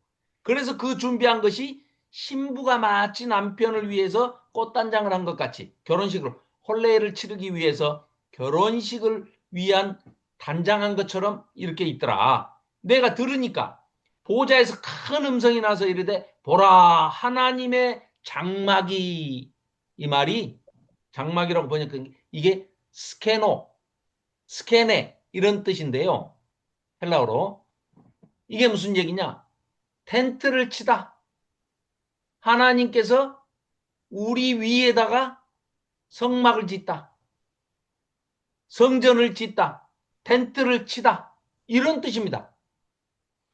Speaker 1: 그래서 그 준비한 것이 신부가 마치 남편을 위해서 꽃단장을 한 것 같이 결혼식으로 혼례를 치르기 위해서 결혼식을 위한 단장한 것처럼 이렇게 있더라. 내가 들으니까 보좌에서 큰 음성이 나서 이르되 보라 하나님의 장막이 이 말이 장막이라고 보니까 이게 스케네 이런 뜻인데요. 헬라어로 이게 무슨 얘기냐? 텐트를 치다. 하나님께서 우리 위에다가 성막을 짓다. 성전을 짓다. 텐트를 치다. 이런 뜻입니다.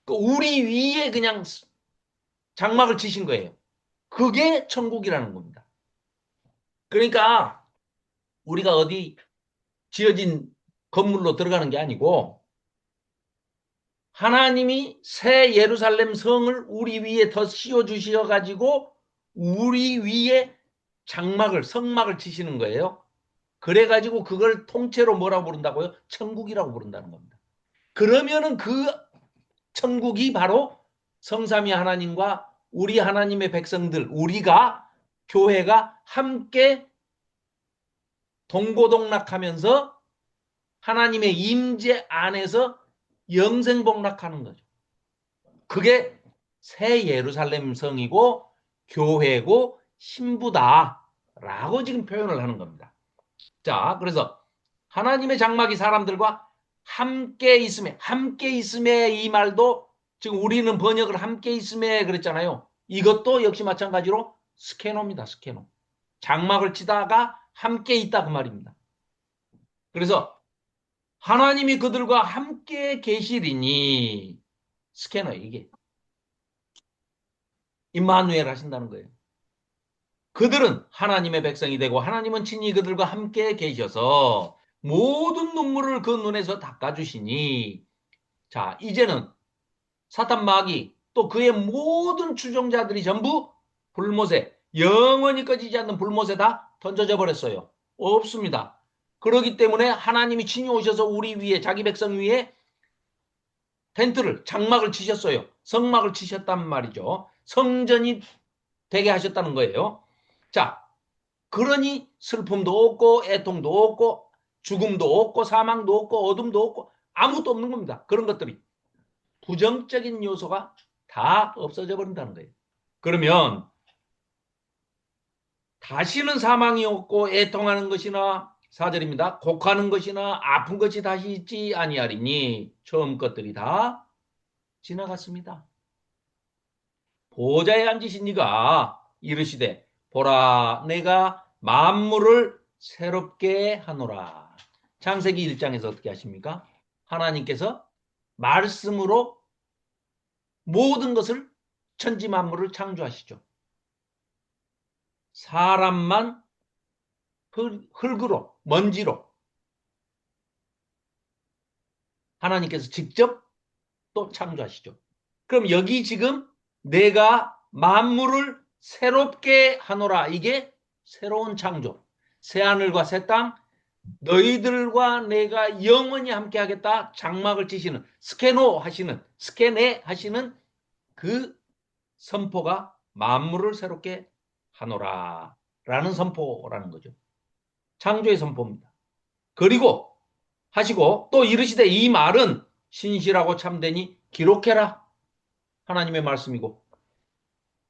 Speaker 1: 우리 위에 그냥 장막을 치신 거예요. 그게 천국이라는 겁니다. 그러니까 우리가 어디 지어진 건물로 들어가는 게 아니고 하나님이 새 예루살렘 성을 우리 위에 더 씌워주셔 가지고 우리 위에 성막을 치시는 거예요. 그래가지고 그걸 통째로 뭐라고 부른다고요? 천국이라고 부른다는 겁니다. 그러면은 그 천국이 바로 성삼위 하나님과 우리 하나님의 백성들, 우리가 교회가 함께 동고동락하면서 하나님의 임재 안에서 영생복락하는 거죠. 그게 새 예루살렘 성이고 교회고 신부다라고 지금 표현을 하는 겁니다. 자, 그래서 하나님의 장막이 사람들과 함께 있음에 이 말도 지금 우리는 번역을 함께 있음에 그랬잖아요. 이것도 역시 마찬가지로 스케노입니다. 스케노. 장막을 치다가 함께 있다 그 말입니다. 그래서 하나님이 그들과 함께 계시리니 스캐너 이게 임마누엘 하신다는 거예요. 그들은 하나님의 백성이 되고 하나님은 친히 그들과 함께 계셔서 모든 눈물을 그 눈에서 닦아주시니 자 이제는 사탄 마귀 또 그의 모든 추종자들이 전부 불못에 영원히 꺼지지 않는 불못에 다 던져져 버렸어요. 없습니다. 그렇기 때문에 하나님이 친히 오셔서 우리 위에 자기 백성 위에 텐트를 장막을 치셨어요. 성막을 치셨단 말이죠. 성전이 되게 하셨다는 거예요. 자, 그러니 슬픔도 없고 애통도 없고 죽음도 없고 사망도 없고 어둠도 없고 아무것도 없는 겁니다. 그런 것들이 부정적인 요소가 다 없어져 버린다는 거예요. 그러면 다시는 사망이 없고 애통하는 것이나 4절입니다. 곡하는 것이나 아픈 것이 다시 있지 아니하리니 처음 것들이 다 지나갔습니다. 보좌에 앉으신 이가 이르시되 보라 내가 만물을 새롭게 하노라. 창세기 1장에서 어떻게 하십니까? 하나님께서 말씀으로 모든 것을 천지 만물을 창조하시죠. 사람만 흙으로 먼지로 하나님께서 직접 또 창조하시죠. 그럼 여기 지금 내가 만물을 새롭게 하노라. 이게 새로운 창조. 새하늘과 새 땅, 너희들과 내가 영원히 함께 하겠다. 장막을 치시는, 스케네 하시는 그 선포가 만물을 새롭게 하노라. 라는 선포라는 거죠. 창조의 선포입니다. 그리고 하시고 또 이르시되 이 말은 신실하고 참되니 기록해라. 하나님의 말씀이고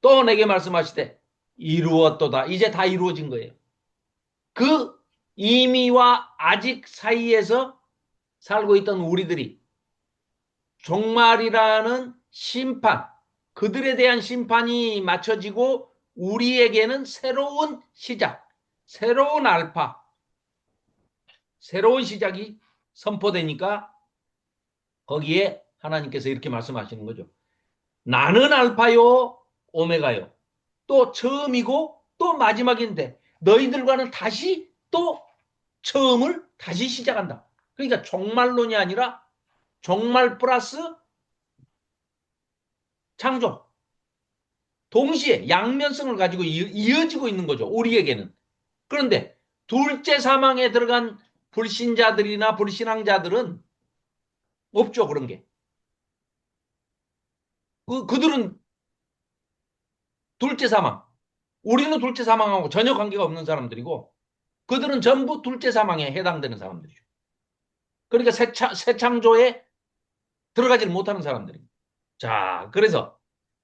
Speaker 1: 또 내게 말씀하시되 이루었도다. 이제 다 이루어진 거예요. 그 이미와 아직 사이에서 살고 있던 우리들이 종말이라는 심판, 그들에 대한 심판이 맞춰지고 우리에게는 새로운 시작, 새로운 알파, 새로운 시작이 선포되니까 거기에 하나님께서 이렇게 말씀하시는 거죠. 나는 알파요, 오메가요. 또 처음이고 또 마지막인데 너희들과는 다시 또 처음을 다시 시작한다. 그러니까 종말론이 아니라 종말 플러스 창조. 동시에 양면성을 가지고 이어지고 있는 거죠. 우리에게는. 그런데 둘째 사망에 들어간 불신자들이나 불신앙자들은 없죠. 그런 게. 그들은 둘째 사망. 우리는 둘째 사망하고 전혀 관계가 없는 사람들이고 그들은 전부 둘째 사망에 해당되는 사람들이죠. 그러니까 새 창조에 들어가지를 못하는 사람들입니다. 자, 그래서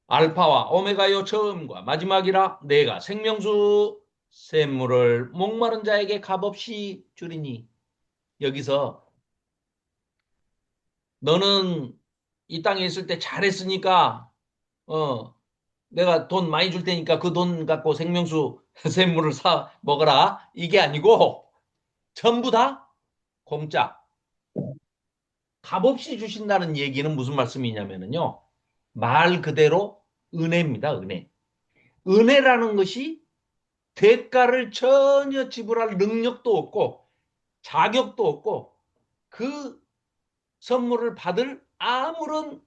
Speaker 1: 알파와 오메가요 처음과 마지막이라 내가 생명수 샘물을 목마른 자에게 값없이 주리니 여기서 너는 이 땅에 있을 때 잘했으니까 내가 돈 많이 줄 테니까 그 돈 갖고 생명수 샘물을 사 먹어라 이게 아니고 전부 다 공짜 값없이 주신다는 얘기는 무슨 말씀이냐면요 말 그대로 은혜입니다. 은혜. 은혜라는 것이 대가를 전혀 지불할 능력도 없고 자격도 없고 그 선물을 받을 아무런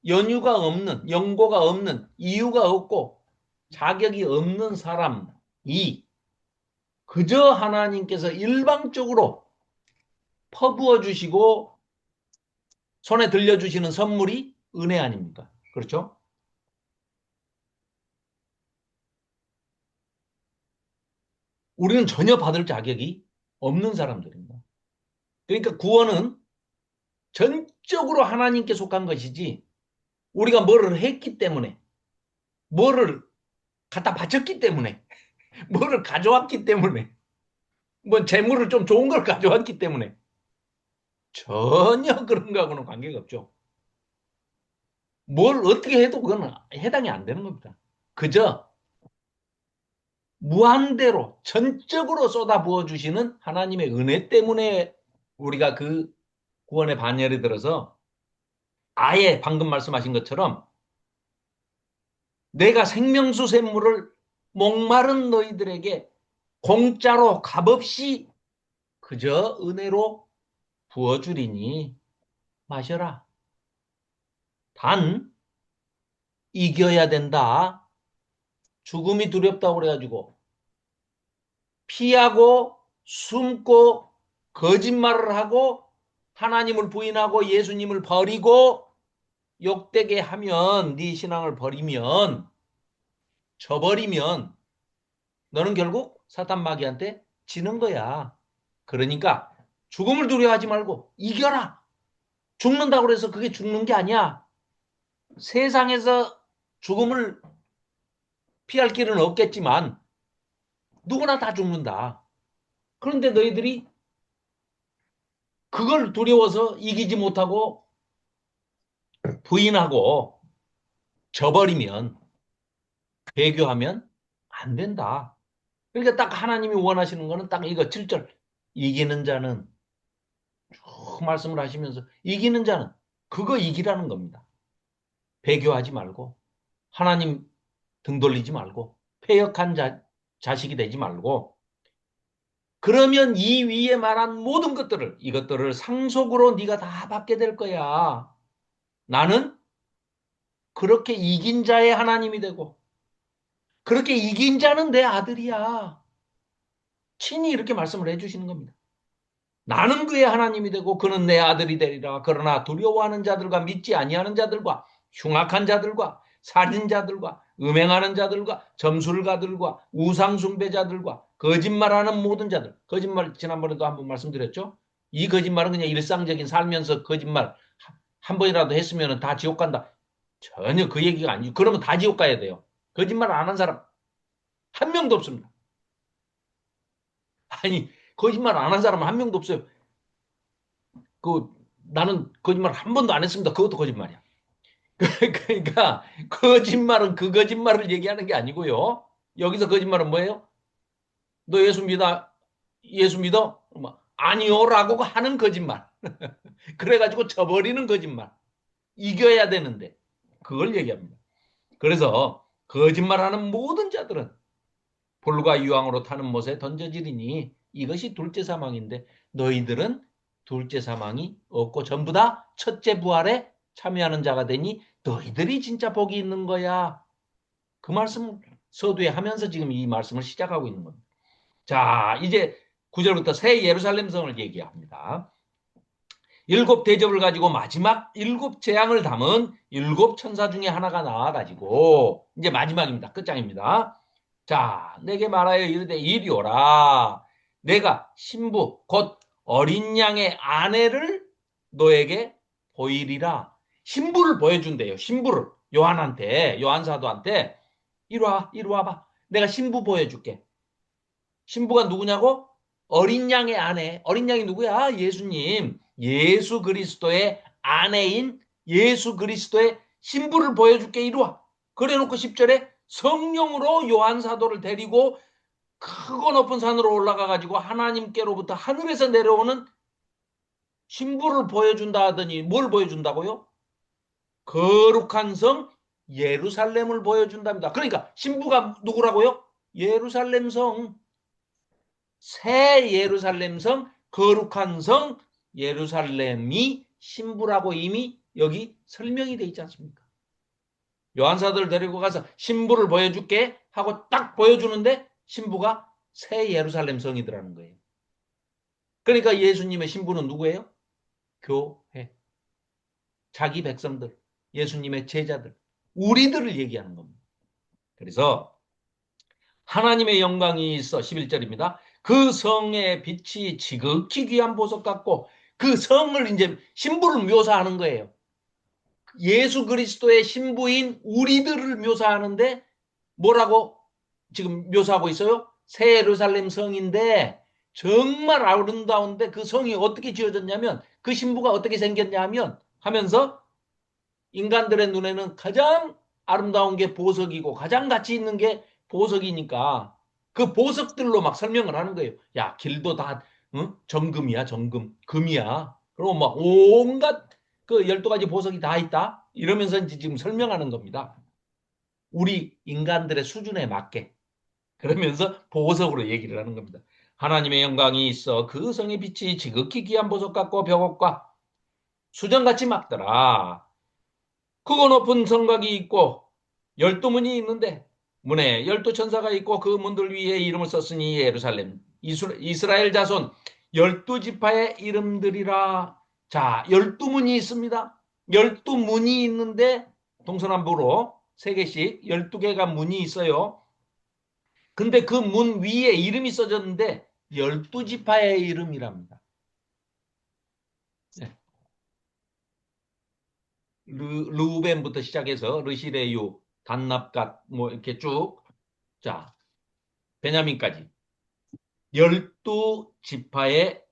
Speaker 1: 연유가 없는 연고가 없는 이유가 없고 자격이 없는 사람이 그저 하나님께서 일방적으로 퍼부어 주시고 손에 들려주시는 선물이 은혜 아닙니까? 그렇죠? 우리는 전혀 받을 자격이 없는 사람들입니다. 그러니까 구원은 전적으로 하나님께 속한 것이지 우리가 뭐를 했기 때문에 뭐를 갖다 바쳤기 때문에 뭐를 가져왔기 때문에 뭐 재물을 좀 좋은 걸 가져왔기 때문에 전혀 그런 거하고는 관계가 없죠. 뭘 어떻게 해도 그건 해당이 안 되는 겁니다. 그저 무한대로 전적으로 쏟아부어 주시는 하나님의 은혜 때문에 우리가 그 구원의 반열에 들어서 아예 방금 말씀하신 것처럼 내가 생명수 샘물을 목마른 너희들에게 공짜로 값없이 그저 은혜로 부어주리니 마셔라. 단 이겨야 된다. 죽음이 두렵다고 그래가지고 피하고 숨고 거짓말을 하고 하나님을 부인하고 예수님을 버리고 욕되게 하면 네 신앙을 버리면 저버리면 너는 결국 사탄 마귀한테 지는 거야. 그러니까 죽음을 두려워하지 말고 이겨라. 죽는다고 해서 그게 죽는 게 아니야. 세상에서 죽음을 피할 길은 없겠지만 누구나 다 죽는다. 그런데 너희들이 그걸 두려워서 이기지 못하고 부인하고 저버리면 배교하면 안 된다. 그러니까 딱 하나님이 원하시는 거는 딱 이거 7절 이기는 자는 쭉 말씀을 하시면서 이기는 자는 그거 이기라는 겁니다. 배교하지 말고 하나님 등 돌리지 말고 패역한 자식이 되지 말고 그러면 이 위에 말한 모든 것들을 이것들을 상속으로 네가 다 받게 될 거야. 나는 그렇게 이긴 자의 하나님이 되고 그렇게 이긴 자는 내 아들이야. 친히 이렇게 말씀을 해주시는 겁니다. 나는 그의 하나님이 되고 그는 내 아들이 되리라. 그러나 두려워하는 자들과 믿지 아니하는 자들과 흉악한 자들과 살인자들과 음행하는 자들과 점술가들과 우상숭배자들과 거짓말하는 모든 자들. 거짓말 지난번에도 한번 말씀드렸죠. 이 거짓말은 그냥 일상적인 살면서 거짓말 한 번이라도 했으면 다 지옥 간다. 전혀 그 얘기가 아니죠. 그러면 다 지옥 가야 돼요. 거짓말 안 한 사람 한 명도 없습니다. 아니 거짓말 안 한 사람은 한 명도 없어요. 그 나는 거짓말 한 번도 안 했습니다. 그것도 거짓말이야. 그러니까 거짓말은 그 거짓말을 얘기하는 게 아니고요. 여기서 거짓말은 뭐예요? 너 예수 믿어? 예수 믿어? 아니요라고 하는 거짓말. 그래가지고 저버리는 거짓말. 이겨야 되는데 그걸 얘기합니다. 그래서 거짓말하는 모든 자들은 볼과 유황으로 타는 못에 던져지리니 이것이 둘째 사망인데 너희들은 둘째 사망이 없고 전부 다 첫째 부활에 참여하는 자가 되니 너희들이 진짜 복이 있는 거야. 그 말씀 서두에 하면서 지금 이 말씀을 시작하고 있는 겁니다. 자, 이제 9절부터 새 예루살렘 성을 얘기합니다. 일곱 대접을 가지고 마지막 일곱 재앙을 담은 일곱 천사 중에 하나가 나와가지고 이제 마지막입니다. 끝장입니다. 자, 내게 말하여 이르되 이리 오라. 내가 신부 곧 어린 양의 아내를 너에게 보이리라. 신부를 보여준대요. 신부를 요한한테 요한 사도한테 이리 와봐. 내가 신부 보여줄게. 신부가 누구냐고? 어린 양의 아내. 어린 양이 누구야? 예수님. 예수 그리스도의 아내인 예수 그리스도의 신부를 보여줄게. 이리 와. 그래놓고 10절에 성령으로 요한 사도를 데리고 크고 높은 산으로 올라가 가지고 하나님께로부터 하늘에서 내려오는 신부를 보여준다 하더니 뭘 보여준다고요? 거룩한 성 예루살렘을 보여준답니다. 그러니까 신부가 누구라고요? 예루살렘 성. 새 예루살렘 성, 거룩한 성 예루살렘이 신부라고 이미 여기 설명이 돼 있지 않습니까? 요한사도를 데리고 가서 신부를 보여줄게 하고 딱 보여주는데 신부가 새 예루살렘 성이더라는 거예요. 그러니까 예수님의 신부는 누구예요? 교회. 자기 백성들, 예수님의 제자들, 우리들을 얘기하는 겁니다. 그래서 하나님의 영광이 있어 11절입니다. 그 성의 빛이 지극히 귀한 보석 같고 그 성을 이제 신부를 묘사하는 거예요. 예수 그리스도의 신부인 우리들을 묘사하는데 뭐라고 지금 묘사하고 있어요? 새 예루살렘 성인데 정말 아름다운데 그 성이 어떻게 지어졌냐면 그 신부가 어떻게 생겼냐면 하면서 인간들의 눈에는 가장 아름다운 게 보석이고 가장 가치 있는 게 보석이니까 그 보석들로 막 설명을 하는 거예요. 야, 길도 다 응? 정금이야, 정금. 금이야. 그리고 막 온갖 그 12가지 보석이 다 있다. 이러면서 이제 지금 설명하는 겁니다. 우리 인간들의 수준에 맞게. 그러면서 보석으로 얘기를 하는 겁니다. 하나님의 영광이 있어 그 성의 빛이 지극히 귀한 보석 같고 벽옥과 수정같이 막더라. 크고 높은 성곽이 있고 12문이 있는데 문에 12천사가 있고 그 문들 위에 이름을 썼으니 예루살렘 이스라엘 자손 12지파의 이름들이라. 자, 12문이 있습니다. 12문이 있는데 동서남북으로 3개씩 12개가 문이 있어요. 근데 그 문 위에 이름이 써졌는데 12지파의 이름이랍니다. 네. 르우벤부터 시작해서 르시레유, 단납갓 뭐 이렇게 쭉. 자, 베냐민까지 12지파의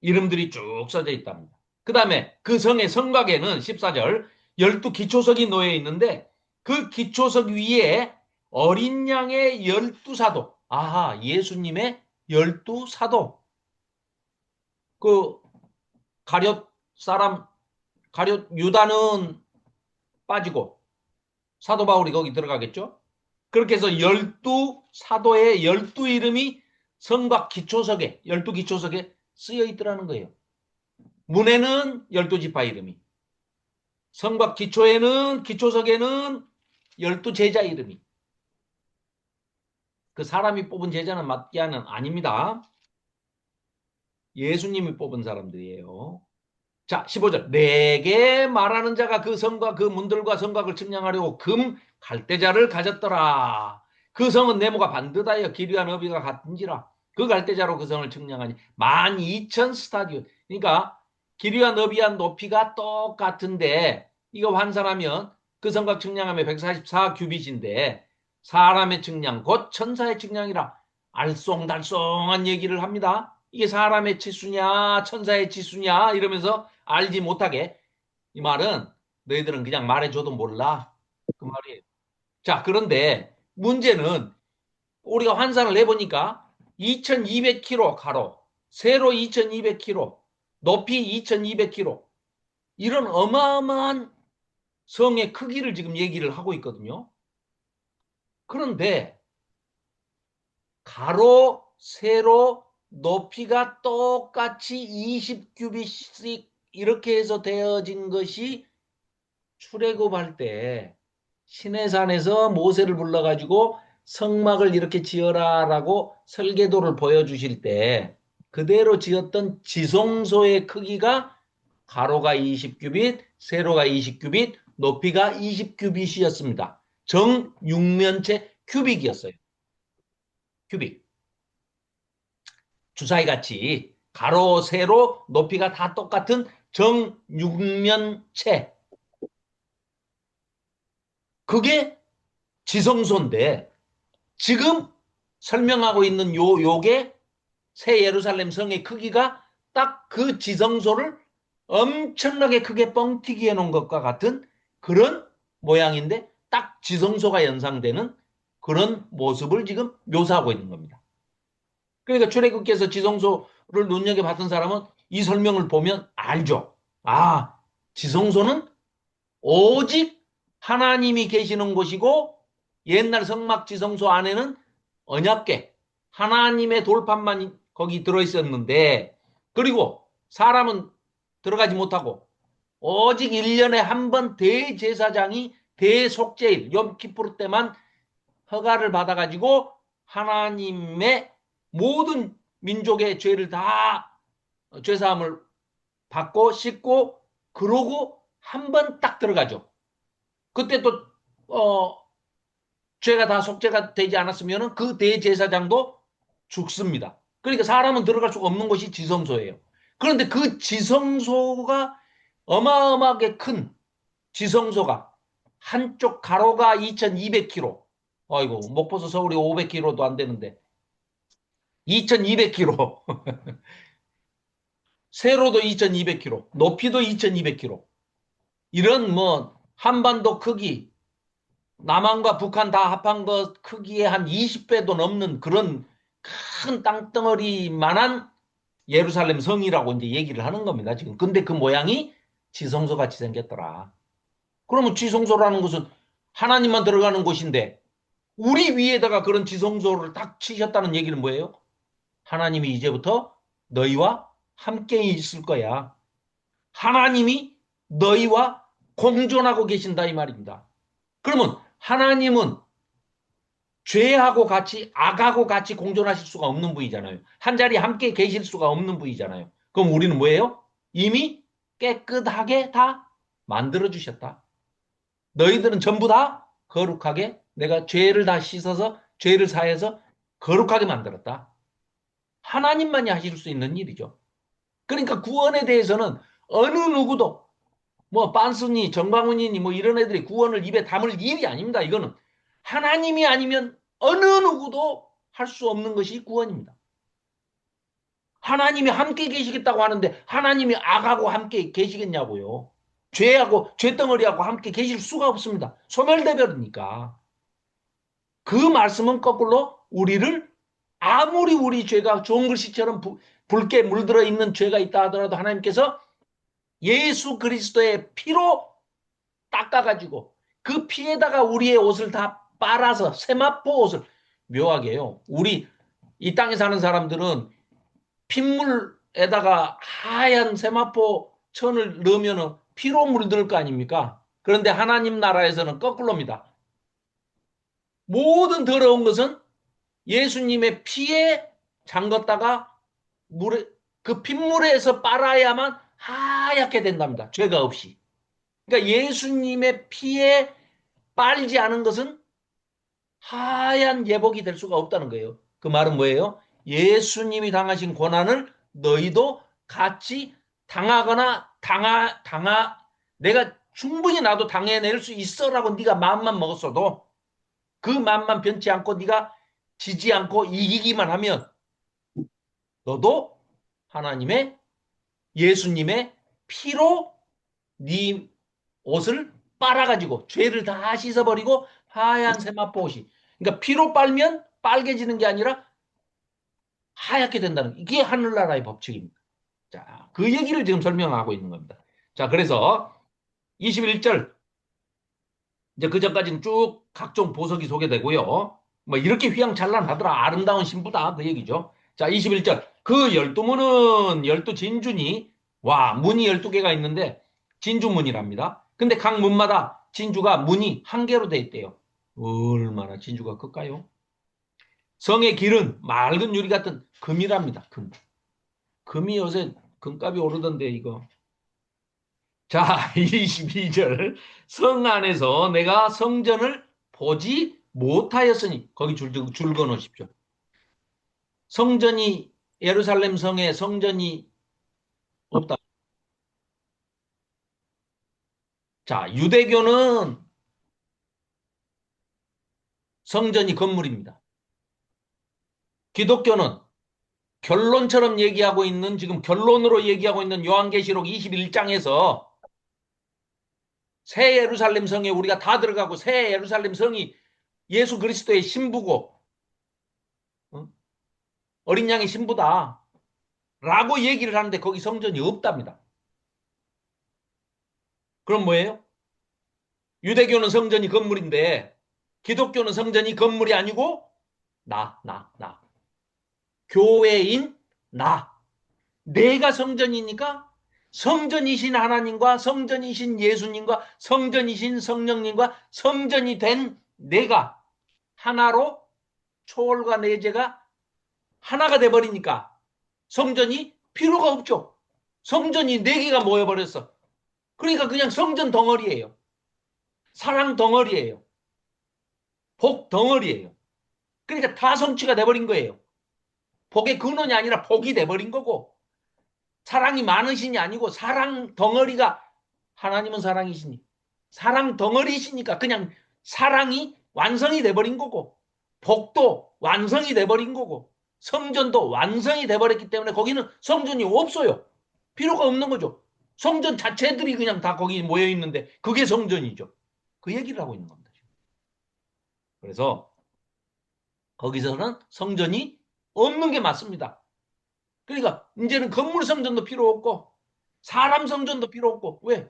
Speaker 1: 이름들이 쭉 써져 있답니다. 그 다음에 그 성의 성곽에는 14절 12기초석이 놓여 있는데 그 기초석 위에 어린 양의 12사도. 아하, 예수님의 12사도. 그 가룟 사람, 가룟 유다는 빠지고 사도 바울이 거기 들어가겠죠? 그렇게 해서 12사도의 12이름이 성곽 기초석에, 12기초석에 쓰여 있더라는 거예요. 문에는 12지파 이름이, 성곽 기초에는, 기초석에는 12제자 이름이. 그 사람이 뽑은 제자는 마띠아는 아닙니다. 예수님이 뽑은 사람들이에요. 자, 15절. 내게 말하는 자가 그 성과 그 문들과 성곽을 측량하려고 금 갈대자를 가졌더라. 그 성은 네모가 반듯하여 길이와 너비가 같은지라. 그 갈대자로 그 성을 측량하니 12,000스타디온. 그러니까 길이와 너비와 높이가 똑같은데 이거 환산하면 그 성곽 측량하면 144 규빗인데 사람의 측량 곧 천사의 측량이라 알쏭달쏭한 얘기를 합니다. 이게 사람의 치수냐 천사의 치수냐 이러면서 알지 못하게. 이 말은 너희들은 그냥 말해줘도 몰라. 그 말이에요. 자, 그런데 문제는 우리가 환산을 해보니까 2200km 가로, 세로 2200km, 높이 2200km 이런 어마어마한 성의 크기를 지금 얘기를 하고 있거든요. 그런데 가로, 세로, 높이가 똑같이 20규빗씩 이렇게 해서 되어진 것이 출애굽할 때 시내산에서 모세를 불러가지고 성막을 이렇게 지어라라고 설계도를 보여주실 때 그대로 지었던 지성소의 크기가 가로가 20규빗, 세로가 20규빗, 높이가 20규빗이었습니다. 정육면체 큐빅이었어요. 큐빅. 주사위 같이 가로, 세로, 높이가 다 똑같은 정육면체. 그게 지성소인데 지금 설명하고 있는 요게 새 예루살렘 성의 크기가 딱 그 지성소를 엄청나게 크게 뻥튀기 해놓은 것과 같은 그런 모양인데 딱 지성소가 연상되는 그런 모습을 지금 묘사하고 있는 겁니다. 그러니까 출애굽께서 지성소를 눈여겨봤던 사람은 이 설명을 보면 알죠. 아, 지성소는 오직 하나님이 계시는 곳이고 옛날 성막 지성소 안에는 언약궤 하나님의 돌판만 거기 들어있었는데 그리고 사람은 들어가지 못하고 오직 1년에 한 번 대제사장이 대속죄일 염키푸르 때만 허가를 받아가지고 하나님의 모든 민족의 죄를 다 죄사함을 받고 씻고 그러고 한 번 딱 들어가죠. 그때 또 죄가 다 속죄가 되지 않았으면 그 대제사장도 죽습니다. 그러니까 사람은 들어갈 수가 없는 곳이 지성소예요. 그런데 그 지성소가 어마어마하게 큰 지성소가 한쪽 가로가 2200km. 아이고, 목포서 서울이 500km도 안 되는데 2200km. 세로도 2200km, 높이도 2200km. 이런 뭐 한반도 크기, 남한과 북한 다 합한 것 크기의 한 20배도 넘는 그런 큰 땅덩어리만한 예루살렘 성이라고 이제 얘기를 하는 겁니다, 지금. 근데 그 모양이 지성소 같이 생겼더라. 그러면 지성소라는 것은 하나님만 들어가는 곳인데 우리 위에다가 그런 지성소를 딱 치셨다는 얘기는 뭐예요? 하나님이 이제부터 너희와 함께 있을 거야. 하나님이 너희와 공존하고 계신다 이 말입니다. 그러면 하나님은 죄하고 같이 악하고 같이 공존하실 수가 없는 분이잖아요. 한 자리에 함께 계실 수가 없는 분이잖아요. 그럼 우리는 뭐예요? 이미 깨끗하게 다 만들어 주셨다. 너희들은 전부 다 거룩하게 내가 죄를 다 씻어서 죄를 사해서 거룩하게 만들었다. 하나님만이 하실 수 있는 일이죠. 그러니까 구원에 대해서는 어느 누구도 뭐 빤스니 정광훈이니 뭐 이런 애들이 구원을 입에 담을 일이 아닙니다. 이거는 하나님이 아니면 어느 누구도 할 수 없는 것이 구원입니다. 하나님이 함께 계시겠다고 하는데 하나님이 악하고 함께 계시겠냐고요. 죄하고 죄덩어리하고 함께 계실 수가 없습니다. 소멸대별이니까. 그 말씀은 거꾸로 우리를 아무리 우리 죄가 좋은 글씨처럼 붉게 물들어 있는 죄가 있다 하더라도 하나님께서 예수 그리스도의 피로 닦아가지고 그 피에다가 우리의 옷을 다 빨아서 세마포 옷을 묘하게요. 우리 이 땅에 사는 사람들은 핏물에다가 하얀 세마포 천을 넣으면 피로 물들 거 아닙니까? 그런데 하나님 나라에서는 거꾸로입니다. 모든 더러운 것은 예수님의 피에 잠갔다가 물에 그 핏물에서 빨아야만 하얗게 된답니다. 죄가 없이. 그러니까 예수님의 피에 빨지 않은 것은 하얀 예복이 될 수가 없다는 거예요. 그 말은 뭐예요? 예수님이 당하신 고난을 너희도 같이 당하거나 내가 충분히 나도 당해낼 수 있어라고 네가 마음만 먹었어도 그 마음만 변치 않고 네가 지지 않고 이기기만 하면 너도 하나님의 예수님의 피로 네 옷을 빨아가지고 죄를 다 씻어버리고 하얀 세마포 옷이. 그러니까 피로 빨면 빨개지는 게 아니라 하얗게 된다는 이게 하늘나라의 법칙입니다. 자, 그 얘기를 지금 설명하고 있는 겁니다. 자, 그래서 21절 이제 그 전까지는 쭉 각종 보석이 소개되고요. 뭐 이렇게 휘황찬란하더라. 아름다운 신부다. 그 얘기죠. 자, 21절. 그 12문은 12진주니 와, 문이 12개가 있는데 진주문이랍니다. 근데 각 문마다 진주가 문이 한 개로 돼 있대요. 얼마나 진주가 클까요? 성의 길은 맑은 유리 같은 금이랍니다. 금. 금이 요새 금값이 오르던데 이거. 자, 22절. 성 안에서 내가 성전을 보지 못하였으니 거기 줄 그어 놓으십시오. 성전이 예루살렘 성에 성전이 없다. 자, 유대교는 성전이 건물입니다. 기독교는 결론처럼 얘기하고 있는 지금 결론으로 얘기하고 있는 요한계시록 21장에서 새 예루살렘 성에 우리가 다 들어가고 새 예루살렘 성이 예수 그리스도의 신부고 어? 어린 양의 신부다. 라고 얘기를 하는데 거기 성전이 없답니다. 그럼 뭐예요? 유대교는 성전이 건물인데 기독교는 성전이 건물이 아니고 나. 교회인 나. 내가 성전이니까 성전이신 하나님과 성전이신 예수님과 성전이신 성령님과 성전이 된 내가 하나로 초월과 내재가 하나가 돼버리니까 성전이 필요가 없죠. 성전이 네 개가 모여버렸어. 그러니까 그냥 성전 덩어리예요. 사랑 덩어리예요. 복 덩어리예요. 그러니까 다 성취가 돼버린 거예요. 복의 근원이 아니라 복이 돼버린 거고, 사랑이 많으시니 아니고 사랑 덩어리가, 하나님은 사랑이시니 사랑 덩어리시니까 그냥 사랑이 완성이 돼버린 거고, 복도 완성이 돼버린 거고, 성전도 완성이 돼버렸기 때문에 거기는 성전이 없어요. 필요가 없는 거죠. 성전 자체들이 그냥 다 거기 모여 있는데 그게 성전이죠. 그 얘기를 하고 있는 겁니다. 그래서 거기서는 성전이 없는 게 맞습니다. 그러니까 이제는 건물 성전도 필요 없고 사람 성전도 필요 없고. 왜?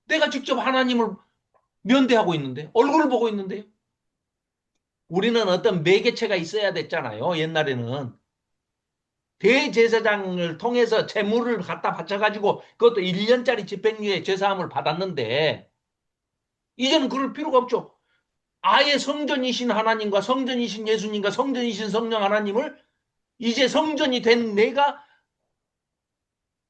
Speaker 1: 내가 직접 하나님을 면대하고 있는데, 얼굴을 보고 있는데요. 우리는 어떤 매개체가 있어야 됐잖아요. 옛날에는 대제사장을 통해서 제물을 갖다 바쳐가지고 그것도 1년짜리 집행유예 제사함을 받았는데, 이제는 그럴 필요가 없죠. 아예 성전이신 하나님과 성전이신 예수님과 성전이신 성령 하나님을, 이제 성전이 된 내가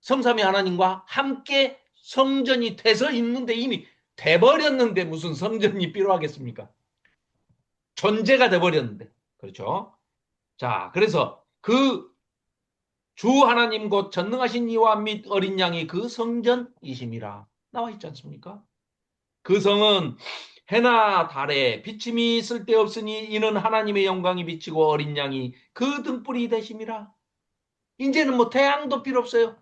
Speaker 1: 성삼위 하나님과 함께 성전이 돼서 있는데, 이미 돼버렸는데 무슨 성전이 필요하겠습니까? 존재가 돼버렸는데. 그렇죠? 자, 그래서 그 주 하나님 곧 전능하신 이와 및 어린 양이 그 성전이심이라 나와 있지 않습니까? 그 성은 해나 달에 비침이 쓸데없으니 이는 하나님의 영광이 비치고 어린 양이 그 등불이 되심이라. 이제는 뭐 태양도 필요 없어요.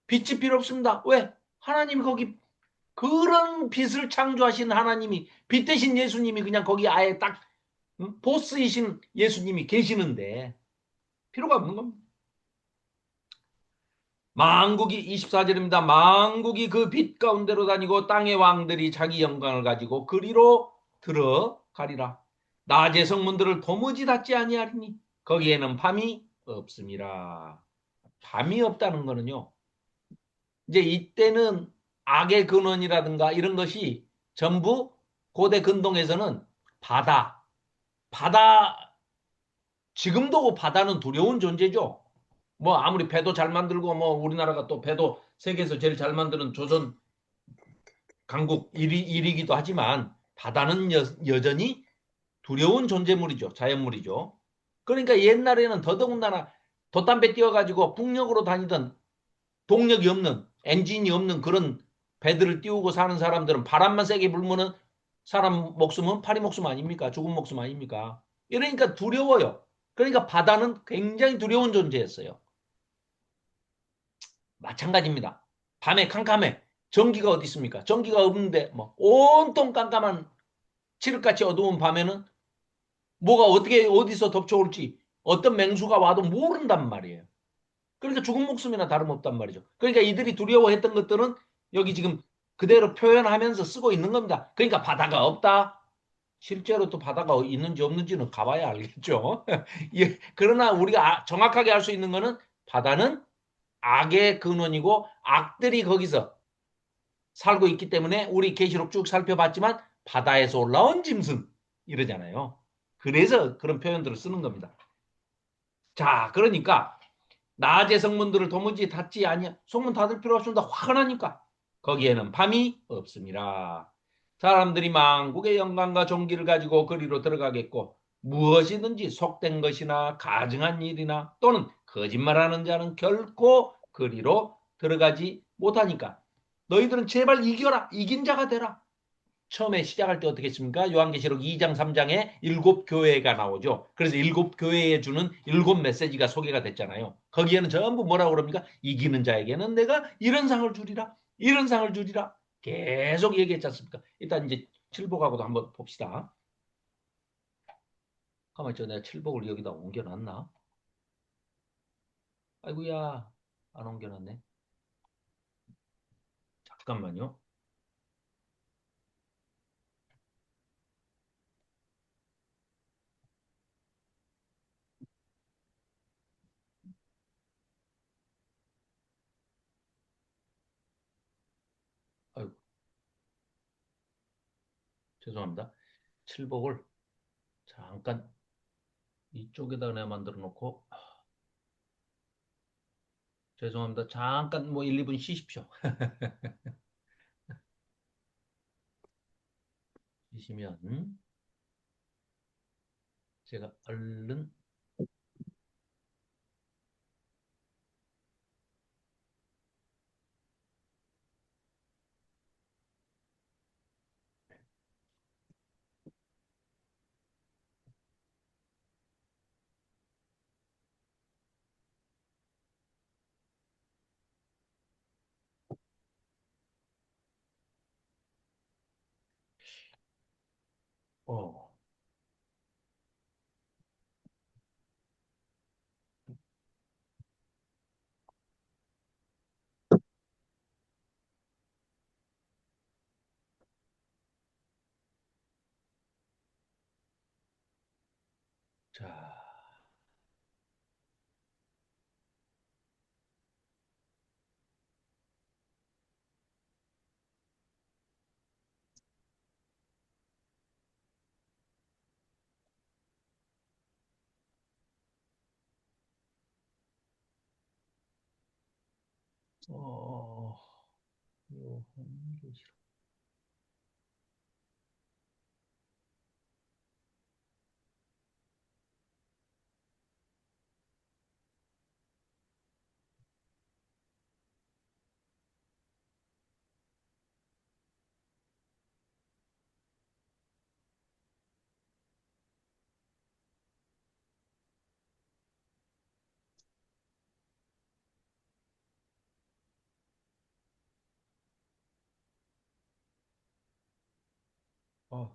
Speaker 1: 빛이 필요 없습니다. 왜? 하나님이 거기, 그런 빛을 창조하신 하나님이, 빛 대신 예수님이 그냥 거기 아예 딱 보스이신 예수님이 계시는데 필요가 없는 겁니다. 만국이 24절입니다. 만국이 그 빛 가운데로 다니고 땅의 왕들이 자기 영광을 가지고 그리로 들어가리라. 낮의 성문들을 도무지 닫지 아니하리니 거기에는 밤이 없습니다. 밤이 없다는 거는요, 이제 이때는 악의 근원이라든가 이런 것이 전부, 고대 근동에서는 바다, 지금도 바다는 두려운 존재죠. 뭐 아무리 배도 잘 만들고, 뭐 우리나라가 또 배도 세계에서 제일 잘 만드는 조선 강국 1위기도 하지만 바다는 여전히 두려운 존재물이죠. 자연물이죠. 그러니까 옛날에는 더더군다나 돛담배 띄워가지고 북녘으로 다니던, 동력이 없는, 엔진이 없는 그런 배들을 띄우고 사는 사람들은 바람만 세게 불면은 사람 목숨은 파리 목숨 아닙니까? 죽은 목숨 아닙니까? 이러니까 두려워요. 그러니까 바다는 굉장히 두려운 존재였어요. 마찬가지입니다. 밤에 캄캄해. 전기가 어디 있습니까? 전기가 없는데 뭐 온통 깜깜한 칠흑같이 어두운 밤에는 뭐가 어떻게 어디서 덮쳐올지, 어떤 맹수가 와도 모른단 말이에요. 그러니까 죽은 목숨이나 다름없단 말이죠. 그러니까 이들이 두려워했던 것들은 여기 지금 그대로 표현하면서 쓰고 있는 겁니다. 그러니까 바다가 없다. 실제로 또 바다가 있는지 없는지는 가봐야 알겠죠. 예, 그러나 우리가 정확하게 알 수 있는 거는 바다는 악의 근원이고 악들이 거기서 살고 있기 때문에, 우리 계시록 쭉 살펴봤지만 바다에서 올라온 짐승 이러잖아요. 그래서 그런 표현들을 쓰는 겁니다. 자, 그러니까 낮의 성문들을 도무지 닫지 아니야. 성문 닫을 필요 없습니다. 화가 나니까. 거기에는 밤이 없습니다. 사람들이 만국의 영광과 존귀를 가지고 거리로 들어가겠고, 무엇이든지 속된 것이나 가증한 일이나 또는 거짓말하는 자는 결코 거리로 들어가지 못하니까 너희들은 제발 이겨라. 이긴 자가 되라. 처음에 시작할 때 어떻게 했습니까? 요한계시록 2장, 3장에 일곱 교회가 나오죠. 그래서 일곱 교회에 주는 일곱 메시지가 소개가 됐잖아요. 거기에는 전부 뭐라고 그럽니까? 이기는 자에게는 내가 이런 상을 주리라. 이런 상을 주리라. 계속 얘기했지 않습니까? 일단 이제 칠복하고도 한번 봅시다. 가만히 있죠. 내가 칠복을 여기다 옮겨놨나? 아이고야, 안 옮겨놨네. 잠깐만요. 아이고, 죄송합니다. 칠복을 잠깐 이쪽에다 내가 만들어 놓고, 죄송합니다. 잠깐 뭐 1, 2분 쉬십시오. 쉬시면 제가 얼른, 어, 자, 어, 요, 아,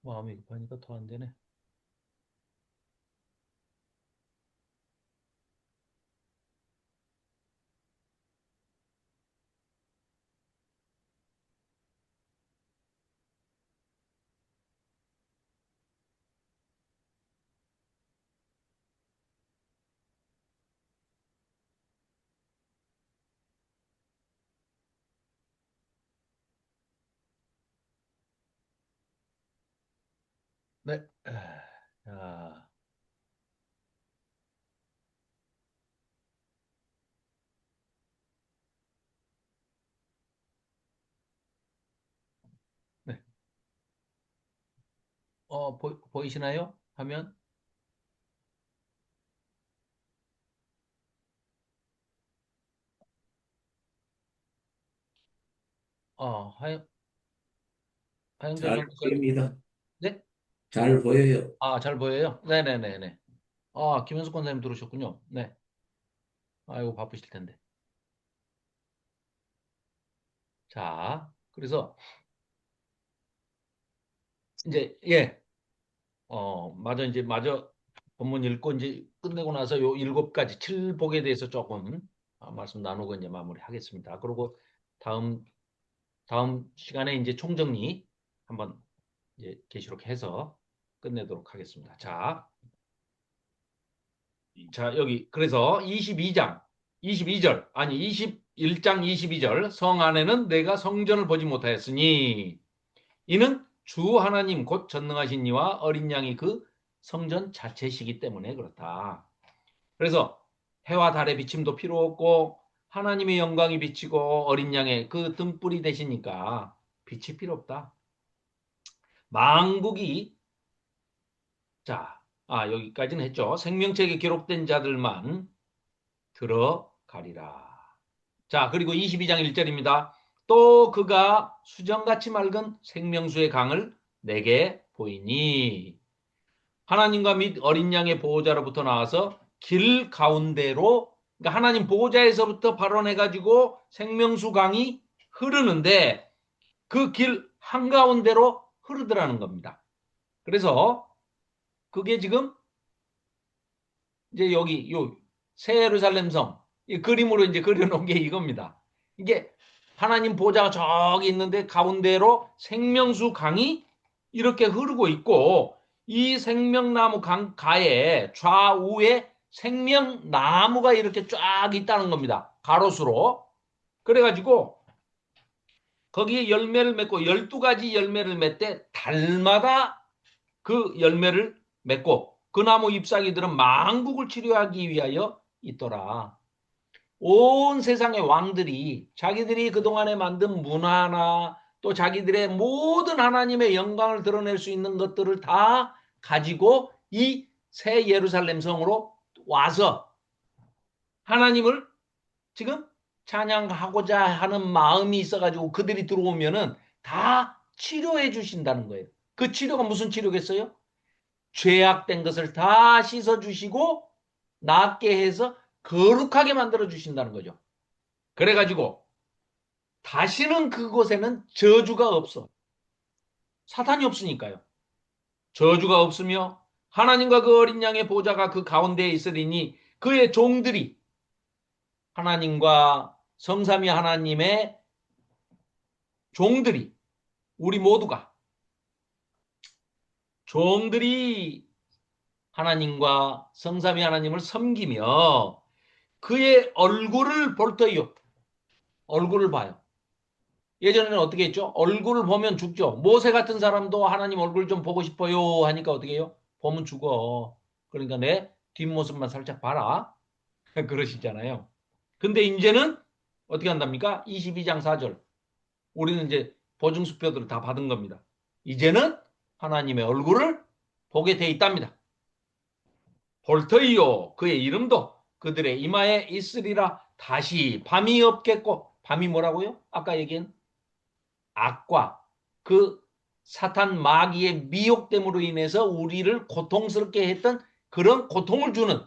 Speaker 1: 마음이 급하니까 더 안 되네. 네. 자, 네. 보이시나요? 화면? 하영, 하영재
Speaker 2: 잘
Speaker 1: 변호사님.
Speaker 2: 보입니다.
Speaker 1: 네?
Speaker 2: 잘 보여요.
Speaker 1: 잘 보여요? 네네네네. 김현숙 권사님 들어오셨군요. 네. 아이고, 바쁘실 텐데. 자, 그래서, 이제, 예, 마저 본문 읽고, 이제 끝내고 나서 요 일곱 가지 칠복에 대해서 조금 말씀 나누고 이제 마무리하겠습니다. 그리고 다음, 다음 시간에 이제 총정리 한번 이제 계시록 해서 끝내도록 하겠습니다. 자, 여기, 그래서 22장, 22절, 아니, 21장 22절, 성 안에는 내가 성전을 보지 못하였으니, 이는 주 하나님 곧 전능하신 이와 어린 양이 그 성전 자체시기 때문에 그렇다. 그래서 해와 달의 비침도 필요 없고, 하나님의 영광이 비치고, 어린 양의 그 등불이 되시니까 빛이 필요 없다. 망국이, 자, 여기까지는 했죠. 생명책에 기록된 자들만 들어가리라. 자, 그리고 22장 1절입니다. 또 그가 수정같이 맑은 생명수의 강을 내게 보이니 하나님과 및 어린 양의 보호자로부터 나와서 길 가운데로, 그러니까 하나님 보호자에서부터 발원해가지고 생명수 강이 흐르는데 그 길 한가운데로 흐르더라는 겁니다. 그래서 그게 지금 이제 여기 요 새 예루살렘 성 이 그림으로 이제 그려놓은 게 이겁니다. 이게 하나님 보좌가 저기 있는데 가운데로 생명수 강이 이렇게 흐르고 있고 이 생명나무 강 가에 좌우에 생명나무가 이렇게 쫙 있다는 겁니다. 가로수로. 그래가지고 거기에 열매를 맺고 12가지 열매를 맺되 달마다 그 열매를 맺고 그 나무 잎사귀들은 만국을 치료하기 위하여 있더라. 온 세상의 왕들이 자기들이 그동안에 만든 문화나 또 자기들의 모든 하나님의 영광을 드러낼 수 있는 것들을 다 가지고 이 새 예루살렘 성으로 와서 하나님을 지금 찬양하고자 하는 마음이 있어가지고 그들이 들어오면은 다 치료해 주신다는 거예요. 그 치료가 무슨 치료겠어요? 죄악된 것을 다 씻어 주시고 낫게 해서 거룩하게 만들어 주신다는 거죠. 그래가지고 다시는 그곳에는 저주가 없어. 사탄이 없으니까요. 저주가 없으며 하나님과 그 어린 양의 보좌가 그 가운데에 있으리니 그의 종들이 하나님과 성삼위 하나님의 종들이 우리 모두가 종들이 하나님과 성삼위 하나님을 섬기며 그의 얼굴을 볼 터이요. 얼굴을 봐요. 예전에는 어떻게 했죠? 얼굴을 보면 죽죠. 모세 같은 사람도 하나님 얼굴 좀 보고 싶어요 하니까 어떻게 해요? 보면 죽어. 그러니까 내 뒷모습만 살짝 봐라. 그러시잖아요. 근데 이제는 어떻게 한답니까? 22장 4절. 우리는 이제 보증수표들을 다 받은 겁니다. 이제는 하나님의 얼굴을 보게 돼 있답니다. 볼 터이요. 그의 이름도 그들의 이마에 있으리라. 다시 밤이 없겠고. 밤이 뭐라고요? 아까 얘기한 악과 그 사탄 마귀의 미혹됨으로 인해서 우리를 고통스럽게 했던 그런 고통을 주는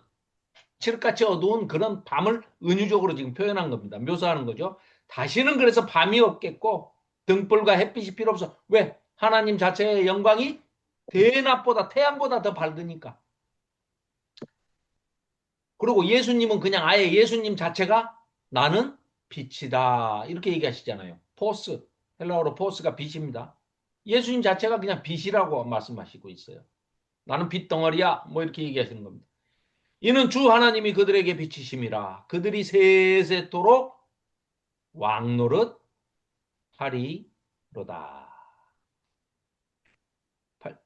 Speaker 1: 칠흑같이 어두운 그런 밤을 은유적으로 지금 표현한 겁니다. 묘사하는 거죠. 다시는 그래서 밤이 없겠고 등불과 햇빛이 필요 없어. 왜? 하나님 자체의 영광이 대낮보다 태양보다 더 밝으니까. 그리고 예수님은 그냥 아예 예수님 자체가 나는 빛이다 이렇게 얘기하시잖아요. 포스, 헬라어로 포스가 빛입니다. 예수님 자체가 그냥 빛이라고 말씀하시고 있어요. 나는 빛덩어리야 뭐 이렇게 얘기하시는 겁니다. 이는 주 하나님이 그들에게 비치심이라 그들이 세세토록 왕노릇 하리로다.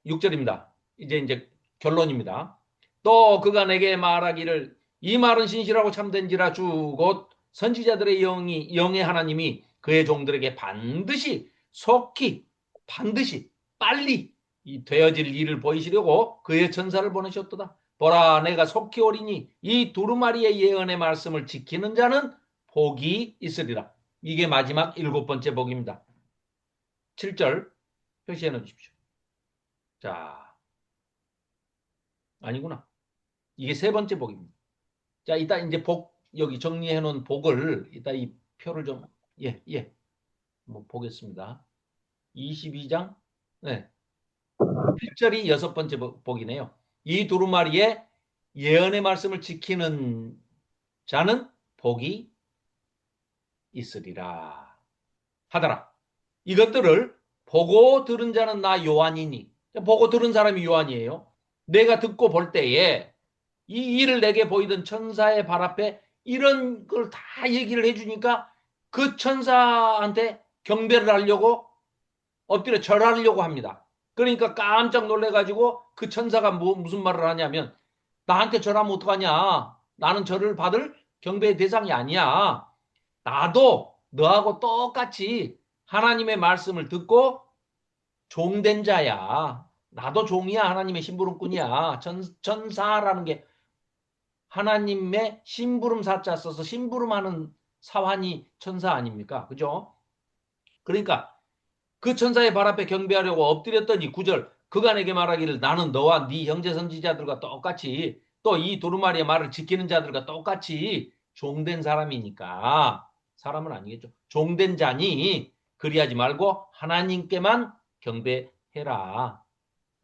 Speaker 1: 6절입니다. 이제 결론입니다. 또 그가 내게 말하기를 이 말은 신실하고 참된지라 주 곧 선지자들의 영의 하나님이 그의 종들에게 반드시 속히 반드시 빨리 이 되어질 일을 보이시려고 그의 천사를 보내셨도다. 보라 내가 속히 오리니 이 두루마리의 예언의 말씀을 지키는 자는 복이 있으리라. 이게 마지막 7번째 복입니다. 7절 표시해 놓으십시오. 자, 아니구나. 이게 3번째 복입니다. 자, 이따 이제 복, 여기 정리해 놓은 복을, 이따 이 표를 좀, 뭐 보겠습니다. 22장, 네. 1절이 6번째 복이네요. 이 두루마리에 예언의 말씀을 지키는 자는 복이 있으리라. 하더라. 이것들을 보고 들은 자는 나 요한이니. 보고 들은 사람이 요한이에요. 내가 듣고 볼 때에 이 일을 내게 보이던 천사의 발 앞에 이런 걸 다 얘기를 해주니까 그 천사한테 경배를 하려고 엎드려 절하려고 합니다. 그러니까 깜짝 놀래가지고 그 천사가 무슨 말을 하냐면 나한테 절하면 어떡하냐. 나는 절을 받을 경배의 대상이 아니야. 나도 너하고 똑같이 하나님의 말씀을 듣고 종된 자야. 나도 종이야. 하나님의 심부름꾼이야. 천사라는 게 하나님의 심부름 사자 써서 심부름하는 사환이 천사 아닙니까? 그죠? 그러니까 그 천사의 발 앞에 경배하려고 엎드렸더니 9절 그가 내게 말하기를 나는 너와 네 형제 선지자들과 똑같이 또 이 두루마리의 말을 지키는 자들과 똑같이 종된 사람이니까 사람은 아니겠죠. 종된 자니 그리하지 말고 하나님께만 경배해라.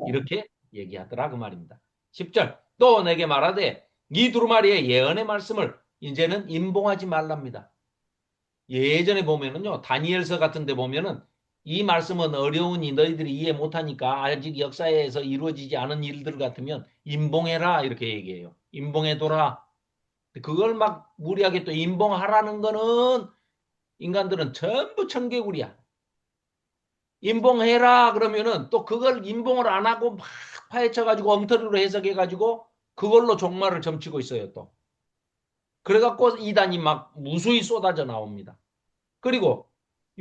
Speaker 1: 이렇게 얘기하더라 그 말입니다. 10절 또 내게 말하되 이 두루마리의 예언의 말씀을 이제는 임봉하지 말랍니다. 예전에 보면은요 다니엘서 같은 데 보면은 이 말씀은 어려우니 너희들이 이해 못하니까 아직 역사에서 이루어지지 않은 일들 같으면 임봉해라 이렇게 얘기해요. 임봉해둬라. 그걸 막 무리하게 또 임봉하라는 거는 인간들은 전부 청개구리야. 임봉해라 그러면은 또 그걸 임봉을 안 하고 막 파헤쳐가지고 엉터리로 해석해가지고 그걸로 종말을 점치고 있어요 또. 그래갖고 이단이 막 무수히 쏟아져 나옵니다. 그리고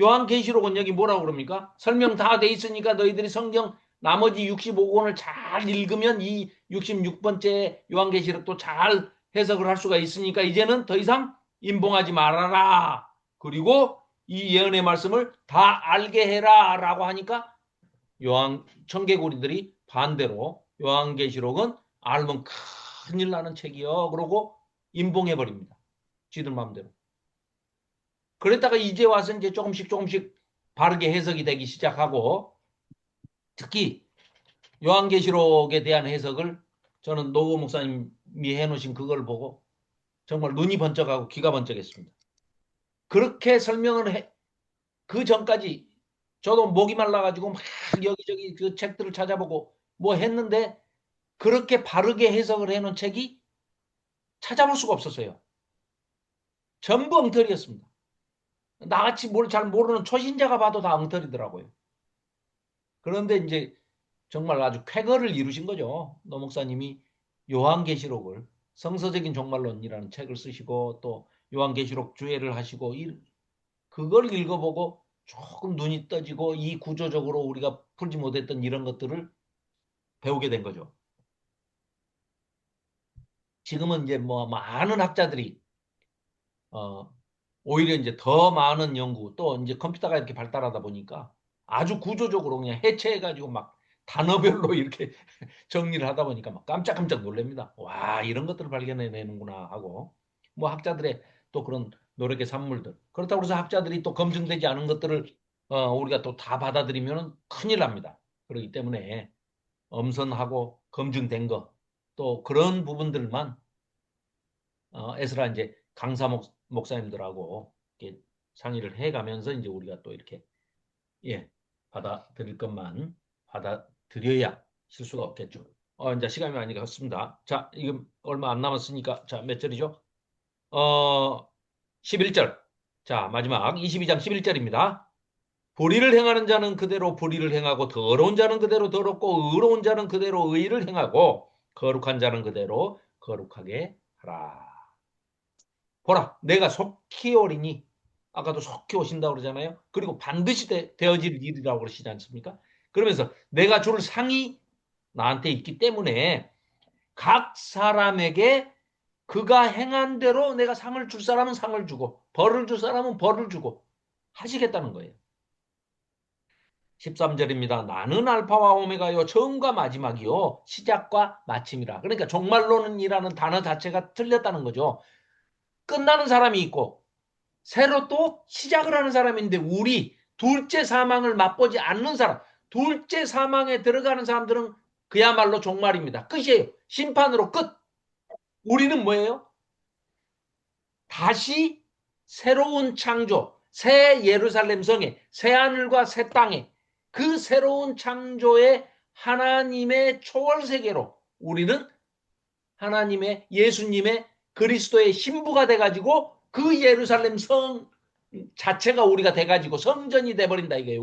Speaker 1: 요한계시록은 여기 뭐라고 그럽니까? 설명 다 돼 있으니까 너희들이 성경 나머지 65권을 잘 읽으면 이 66번째 요한계시록도 잘 해석을 할 수가 있으니까 이제는 더 이상 임봉하지 말아라. 그리고 이 예언의 말씀을 다 알게 해라 라고 하니까 요한 청개구리들이 반대로 요한계시록은 알면 큰일 나는 책이요. 그러고 임봉해 버립니다. 지들 마음대로. 그랬다가 이제 와서 이제 조금씩 조금씩 바르게 해석이 되기 시작하고 특히 요한계시록에 대한 해석을 저는 노고 목사님이 해놓으신 그걸 보고 정말 눈이 번쩍하고 귀가 번쩍했습니다. 그렇게 설명을 해, 그 전까지 저도 목이 말라가지고 막 여기저기 그 책들을 찾아보고 뭐 했는데 그렇게 바르게 해석을 해놓은 책이 찾아볼 수가 없었어요. 전부 엉터리였습니다. 나같이 뭘 잘 모르는 초신자가 봐도 다 엉터리더라고요. 그런데 이제 정말 아주 쾌거를 이루신 거죠. 노 목사님이 요한계시록을 성서적인 종말론이라는 책을 쓰시고 또 요한계시록 주회를 하시고 그걸 읽어보고 조금 눈이 떠지고 이 구조적으로 우리가 풀지 못했던 이런 것들을 배우게 된 거죠. 지금은 이제 뭐 많은 학자들이 어, 오히려 이제 더 많은 연구 또 이제 컴퓨터가 이렇게 발달하다 보니까 아주 구조적으로 그냥 해체해가지고 막 단어별로 이렇게 정리를 하다 보니까 막 깜짝깜짝 놀랍니다. 와, 이런 것들을 발견해내는구나 하고 뭐 학자들의 또 그런 노력의 산물들. 그렇다고 해서 학자들이 또 검증되지 않은 것들을 우리가 또 다 받아들이면 큰일 납니다. 그렇기 때문에 엄선하고 검증된 거 또 그런 부분들만 에스라 이제 강사 목사님들하고 이렇게 상의를 해가면서 이제 우리가 또 이렇게 예 받아들일 것만 받아들여야 실수가 없겠죠. 이제 시간이 많이 갔습니다. 자, 이금 얼마 안 남았으니까 자, 몇 절이죠? 어, 11절. 자, 마지막 22장 11절입니다. 불의를 행하는 자는 그대로 불의를 행하고 더러운 자는 그대로 더럽고 의로운 자는 그대로 의를 행하고 거룩한 자는 그대로 거룩하게 하라. 보라, 내가 속히 오리니 아까도 속히 오신다고 그러잖아요. 그리고 반드시 되어질 일이라고 그러시지 않습니까? 그러면서 내가 줄 상이 나한테 있기 때문에 각 사람에게 그가 행한 대로 내가 상을 줄 사람은 상을 주고 벌을 줄 사람은 벌을 주고 하시겠다는 거예요. 13절입니다. 나는 알파와 오메가요 처음과 마지막이요 시작과 마침이라. 그러니까 종말론이라는 단어 자체가 틀렸다는 거죠. 끝나는 사람이 있고 새로 또 시작을 하는 사람인데 우리 둘째 사망을 맛보지 않는 사람, 둘째 사망에 들어가는 사람들은 그야말로 종말입니다. 끝이에요. 심판으로 끝. 우리는 뭐예요? 다시 새로운 창조, 새 예루살렘 성에, 새 하늘과 새 땅에 그 새로운 창조의 하나님의 초월 세계로 우리는 하나님의 예수님의 그리스도의 신부가 돼가지고 그 예루살렘 성 자체가 우리가 돼가지고 성전이 돼버린다 이거예요.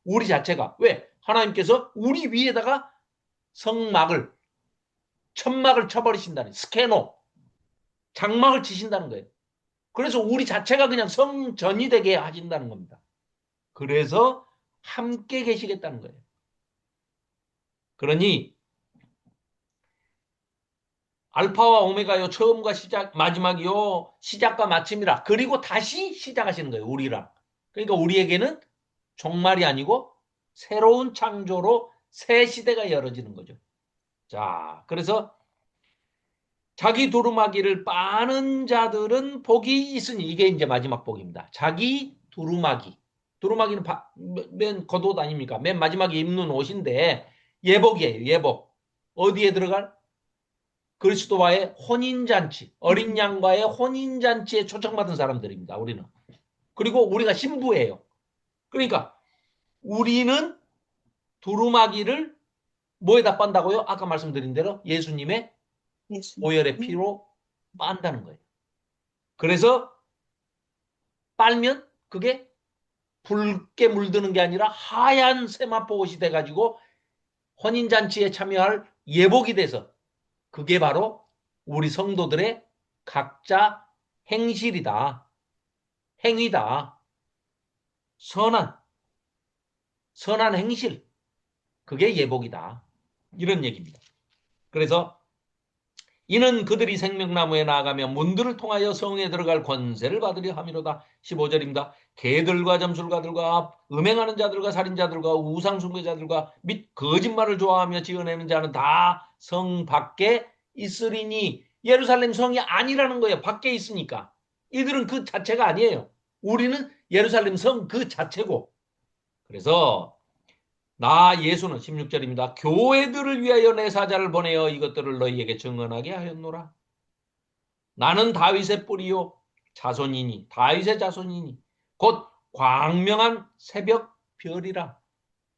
Speaker 1: 우리 자체가 왜 하나님께서 우리 위에다가 성막을 천막을 쳐버리신다는 스캐너 장막을 치신다는 거예요. 그래서 우리 자체가 그냥 성전이 되게 하신다는 겁니다. 그래서 함께 계시겠다는 거예요. 그러니 알파와 오메가요 처음과 시작 마지막이요 시작과 마침이라 그리고 다시 시작하시는 거예요. 우리랑. 그러니까 우리에게는 종말이 아니고 새로운 창조로 새 시대가 열어지는 거죠. 자, 그래서 자기 두루마기를 빠는 자들은 복이 있으니 이게 이제 마지막 복입니다. 자기 두루마기. 두루마기는 맨 겉옷 아닙니까? 맨 마지막에 입는 옷인데 예복이에요. 예복. 어디에 들어갈? 그리스도와의 혼인잔치, 어린 양과의 혼인잔치에 초청받은 사람들입니다. 우리는. 그리고 우리가 신부예요. 그러니까 우리는 두루마기를 뭐에다 빤다고요? 아까 말씀드린 대로 예수님의 보혈의 피로 빤다는 거예요. 그래서 빨면 그게 붉게 물드는 게 아니라 하얀 세마포 옷이 돼가지고 혼인잔치에 참여할 예복이 돼서 그게 바로 우리 성도들의 각자 행실이다. 행위다. 선한 행실. 그게 예복이다. 이런 얘기입니다. 그래서 이는 그들이 생명나무에 나아가며 문들을 통하여 성에 들어갈 권세를 받으려 함이로다. 15절입니다. 개들과 점술가들과 음행하는 자들과 살인자들과 우상숭배자들과 및 거짓말을 좋아하며 지어내는 자는 다 성 밖에 있으리니 예루살렘 성이 아니라는 거예요. 밖에 있으니까. 이들은 그 자체가 아니에요. 우리는 예루살렘 성 그 자체고. 그래서 나 예수는 16절입니다. 교회들을 위하여 내 사자를 보내어 이것들을 너희에게 증언하게 하였노라. 나는 다윗의 뿌리요 자손이니 다윗의 자손이니 곧 광명한 새벽 별이라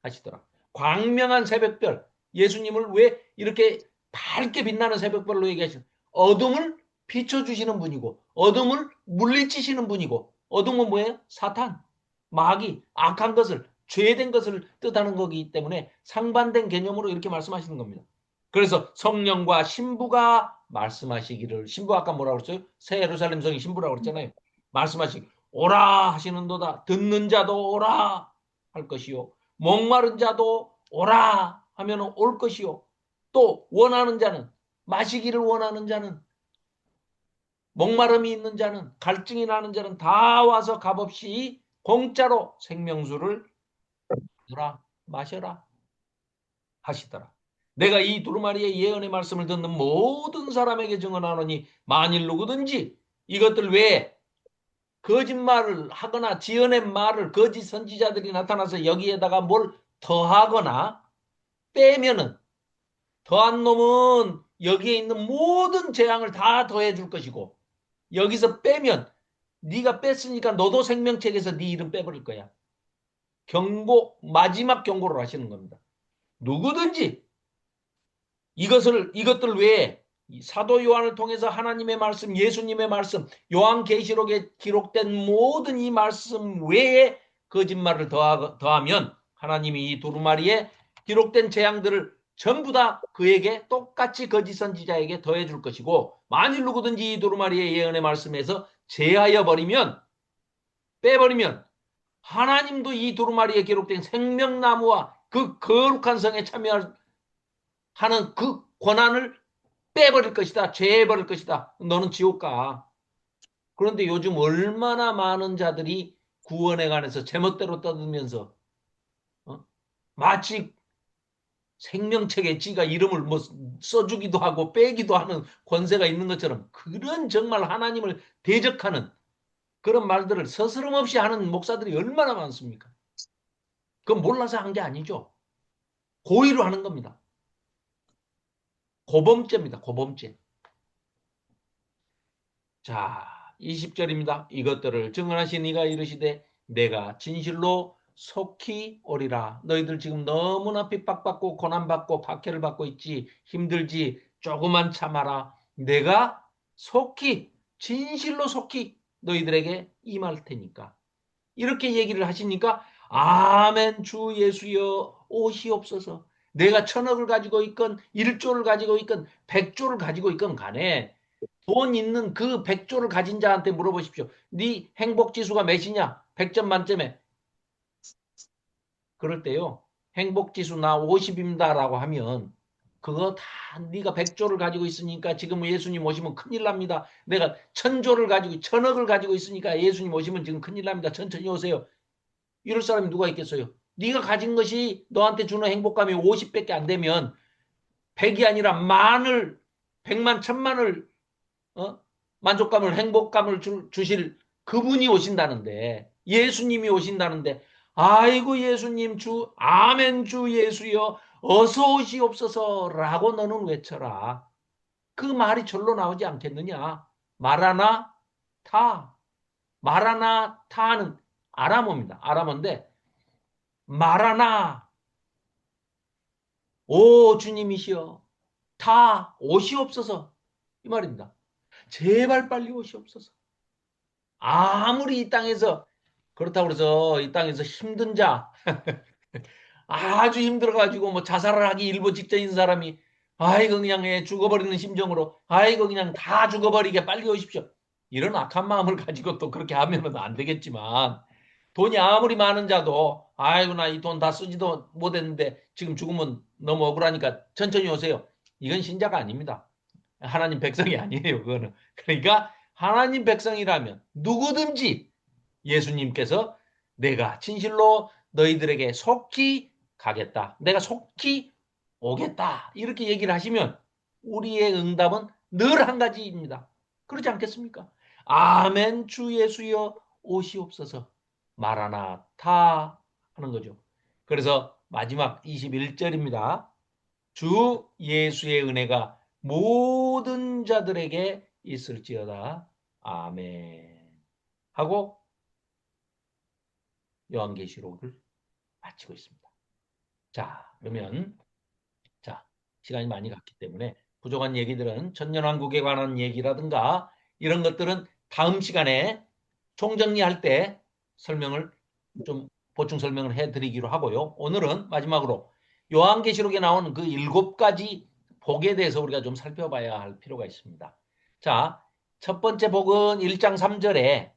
Speaker 1: 하시더라. 광명한 새벽별. 예수님을 왜 이렇게 밝게 빛나는 새벽별로 얘기하시는? 어둠을 비춰주시는 분이고 어둠을 물리치시는 분이고 어둠은 뭐예요? 사탄, 마귀, 악한 것을 죄된 것을 뜻하는 거기 때문에 상반된 개념으로 이렇게 말씀하시는 겁니다. 그래서 성령과 신부가 말씀하시기를 신부 아까 뭐라고 그랬어요? 새 예루살렘 성이 신부라고 그랬잖아요. 말씀하시기 오라 하시는도다. 듣는 자도 오라 할 것이요. 목마른 자도 오라 하면 올 것이요. 또 원하는 자는 마시기를 원하는 자는 목마름이 있는 자는 갈증이 나는 자는 다 와서 값없이 공짜로 생명수를 주라 마셔라 하시더라. 내가 이 두루마리의 예언의 말씀을 듣는 모든 사람에게 증언하노니 만일 누구든지 이것들 외에 거짓말을 하거나 지어낸 말을 거짓 선지자들이 나타나서 여기에다가 뭘 더하거나 빼면은 더한 놈은 여기에 있는 모든 재앙을 다 더해 줄 것이고 여기서 빼면 네가 뺐으니까 너도 생명책에서 네 이름 빼버릴 거야. 경고 마지막 경고를 하시는 겁니다. 누구든지 이것들 외에 사도 요한을 통해서 하나님의 말씀, 예수님의 말씀, 요한계시록에 기록된 모든 이 말씀 외에 거짓말을 더하면 하나님이 이 두루마리에 기록된 재앙들을 전부 다 그에게 똑같이 거짓 선지자에게 더해 줄 것이고 만일 누구든지 이 두루마리의 예언의 말씀에서 제하여 버리면 빼버리면 하나님도 이 두루마리에 기록된 생명나무와 그 거룩한 성에 참여하는 그 권한을 빼버릴 것이다. 죄해버릴 것이다. 너는 지옥 가. 그런데 요즘 얼마나 많은 자들이 구원에 관해서 제멋대로 떠들면서 마치 생명책에 지가 이름을 뭐 써주기도 하고 빼기도 하는 권세가 있는 것처럼 그런 정말 하나님을 대적하는 그런 말들을 서스럼 없이 하는 목사들이 얼마나 많습니까? 그건 몰라서 한 게 아니죠. 고의로 하는 겁니다. 고범죄입니다. 고범죄. 자, 20절입니다. 이것들을 증언하신 이가 이르시되 내가 진실로 속히 오리라. 너희들 지금 너무나 핍박받고 고난받고 박해를 받고 있지. 힘들지. 조금만 참아라. 내가 속히 진실로 속히 너희들에게 임할 테니까. 이렇게 얘기를 하시니까 아멘 주 예수여 오시옵소서. 내가 1,000억을 가지고 있건 1조를 가지고 있건 100조를 가지고 있건 간에 돈 있는 그 100조를 가진 자한테 물어보십시오. 네 행복지수가 몇이냐? 100점 만점에. 그럴 때요. 행복지수 나 50입니다라고 하면 그거 다 네가 100조를 가지고 있으니까 지금 예수님 오시면 큰일 납니다. 내가 1,000조를 가지고 1,000억을 가지고 있으니까 예수님 오시면 지금 큰일 납니다. 천천히 오세요. 이럴 사람이 누가 있겠어요? 네가 가진 것이 너한테 주는 행복감이 50밖에 안 되면 100이 아니라 만을 100만 1,000만을 어? 만족감을 행복감을 주실 그분이 오신다는데 예수님이 오신다는데 아이고 예수님 주 아멘 주 예수여 어서 오시옵소서라고 너는 외쳐라. 그 말이 절로 나오지 않겠느냐? 마라나 타 마라나 타는 아람어입니다. 아람어인데 마라나 오 주님이시여 다 오시옵소서 이 말입니다. 제발 빨리 오시옵소서. 아무리 이 땅에서 그렇다고 해서 이 땅에서 힘든 자 아주 힘들어가지고 뭐 자살을 하기 일보 직전인 사람이 아이고 그냥 죽어버리는 심정으로 아이고 그냥 다 죽어버리게 빨리 오십시오. 이런 악한 마음을 가지고 또 그렇게 하면은 안 되겠지만 돈이 아무리 많은 자도 아이고 나 이 돈 다 쓰지도 못했는데 지금 죽으면 너무 억울하니까 천천히 오세요. 이건 신자가 아닙니다. 하나님 백성이 아니에요. 그거는. 그러니까 하나님 백성이라면 누구든지 예수님께서 내가 진실로 너희들에게 속히 가겠다. 내가 속히 오겠다. 이렇게 얘기를 하시면 우리의 응답은 늘 한 가지입니다. 그렇지 않겠습니까? 아멘 주 예수여 오시옵소서. 마라나타 하는 거죠. 그래서 마지막 21절입니다. 주 예수의 은혜가 모든 자들에게 있을지어다. 아멘. 하고 요한계시록을 마치고 있습니다. 자, 그러면 자, 시간이 많이 갔기 때문에 부족한 얘기들은 천년왕국에 관한 얘기라든가 이런 것들은 다음 시간에 총정리할 때 설명을 좀 보충 설명을 해드리기로 하고요. 오늘은 마지막으로 요한계시록에 나오는 그 7가지 복에 대해서 우리가 좀 살펴봐야 할 필요가 있습니다. 자, 첫 번째 복은 1장 3절에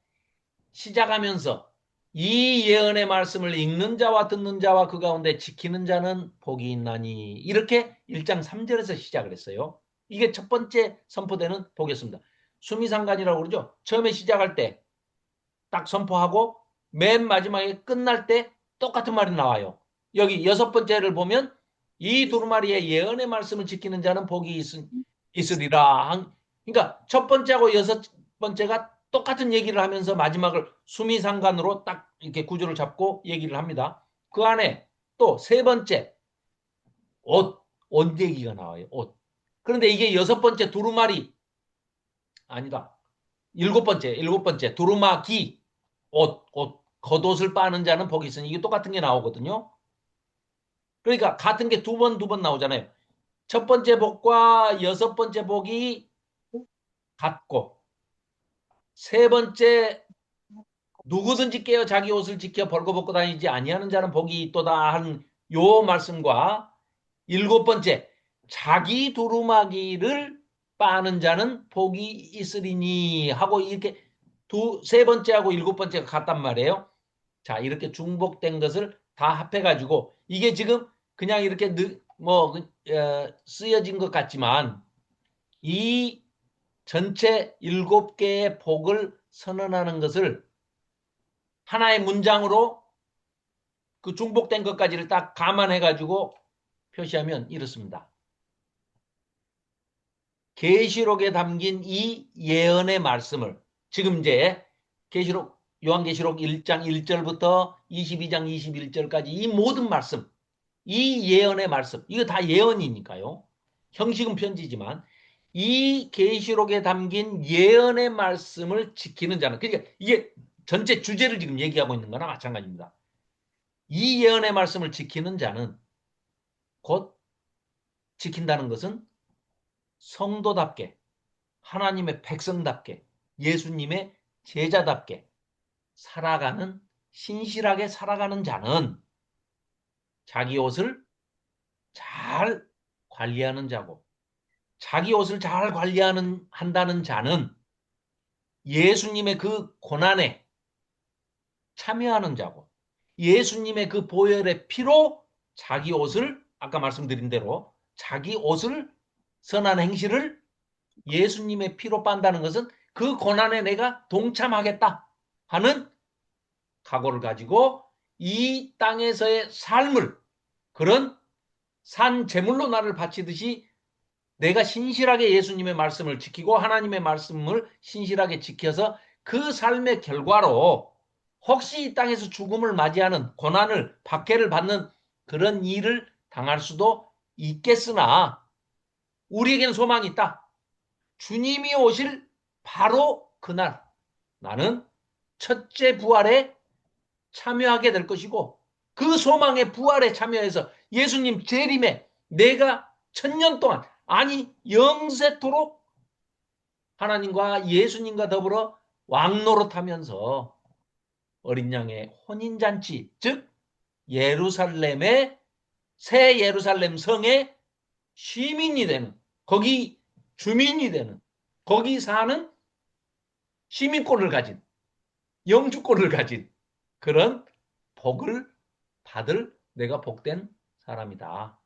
Speaker 1: 시작하면서 이 예언의 말씀을 읽는 자와 듣는 자와 그 가운데 지키는 자는 복이 있나니 이렇게 1장 3절에서 시작을 했어요. 이게 첫 번째 선포되는 복이었습니다. 수미상관이라고 그러죠. 처음에 시작할 때 딱 선포하고 맨 마지막에 끝날 때 똑같은 말이 나와요. 여기 여섯 번째를 보면 이 두루마리의 예언의 말씀을 지키는 자는 복이 있으리라. 그러니까 첫 번째하고 여섯 번째가 똑같은 얘기를 하면서 마지막을 수미상관으로 딱 이렇게 구조를 잡고 얘기를 합니다. 그 안에 또 세 번째 옷 얘기가 나와요. 옷. 그런데 이게 여섯 번째 두루마리 아니다. 일곱 번째 두루마기 겉옷을 빠는 자는 복이 있으니 이게 똑같은 게 나오거든요. 그러니까 같은 게 두 번 나오잖아요. 첫 번째 복과 여섯 번째 복이 같고 세 번째 누구든지 깨어 자기 옷을 지켜 벌거벗고 다니지 아니하는 자는 복이 있도다 한 요 말씀과 일곱 번째 자기 두루마기를 빠는 자는 복이 있으리니 하고 이렇게 세 번째하고 일곱 번째가 같단 말이에요. 자, 이렇게 중복된 것을 다 합해가지고 이게 지금 그냥 이렇게 쓰여진 것 같지만 이 전체 7개의 복을 선언하는 것을 하나의 문장으로 그 중복된 것까지를 딱 감안해가지고 표시하면 이렇습니다. 계시록에 담긴 이 예언의 말씀을 지금 이제 계시록 요한계시록 1장 1절부터 22장 21절까지 이 모든 말씀, 이 예언의 말씀, 이거 다 예언이니까요. 형식은 편지지만 이 계시록에 담긴 예언의 말씀을 지키는 자는 그러니까 이게 전체 주제를 지금 얘기하고 있는 거나 마찬가지입니다. 이 예언의 말씀을 지키는 자는 곧 지킨다는 것은 성도답게 하나님의 백성답게 예수님의 제자답게 살아가는 신실하게 살아가는 자는 자기 옷을 잘 관리하는 자고 자기 옷을 잘 한다는 자는 예수님의 그 고난에 참여하는 자고 예수님의 그 보혈의 피로 자기 옷을 아까 말씀드린 대로 자기 옷을 선한 행실을 예수님의 피로 빤다는 것은 그 고난에 내가 동참하겠다 하는 각오를 가지고 이 땅에서의 삶을 그런 산 제물로 나를 바치듯이 내가 신실하게 예수님의 말씀을 지키고 하나님의 말씀을 신실하게 지켜서 그 삶의 결과로 혹시 이 땅에서 죽음을 맞이하는 고난을 박해를 받는 그런 일을 당할 수도 있겠으나 우리에게는 소망이 있다. 주님이 오실 바로 그날 나는 첫째 부활에 참여하게 될 것이고 그 소망의 부활에 참여해서 예수님 재림에 내가 천년 동안 아니 영세토록 하나님과 예수님과 더불어 왕노릇하면서 어린 양의 혼인잔치 즉 예루살렘의 새 예루살렘 성의 시민이 되는 거기 주민이 되는 거기 사는 시민권을 가진 영주권을 가진 그런 복을 받을 내가 복된 사람이다.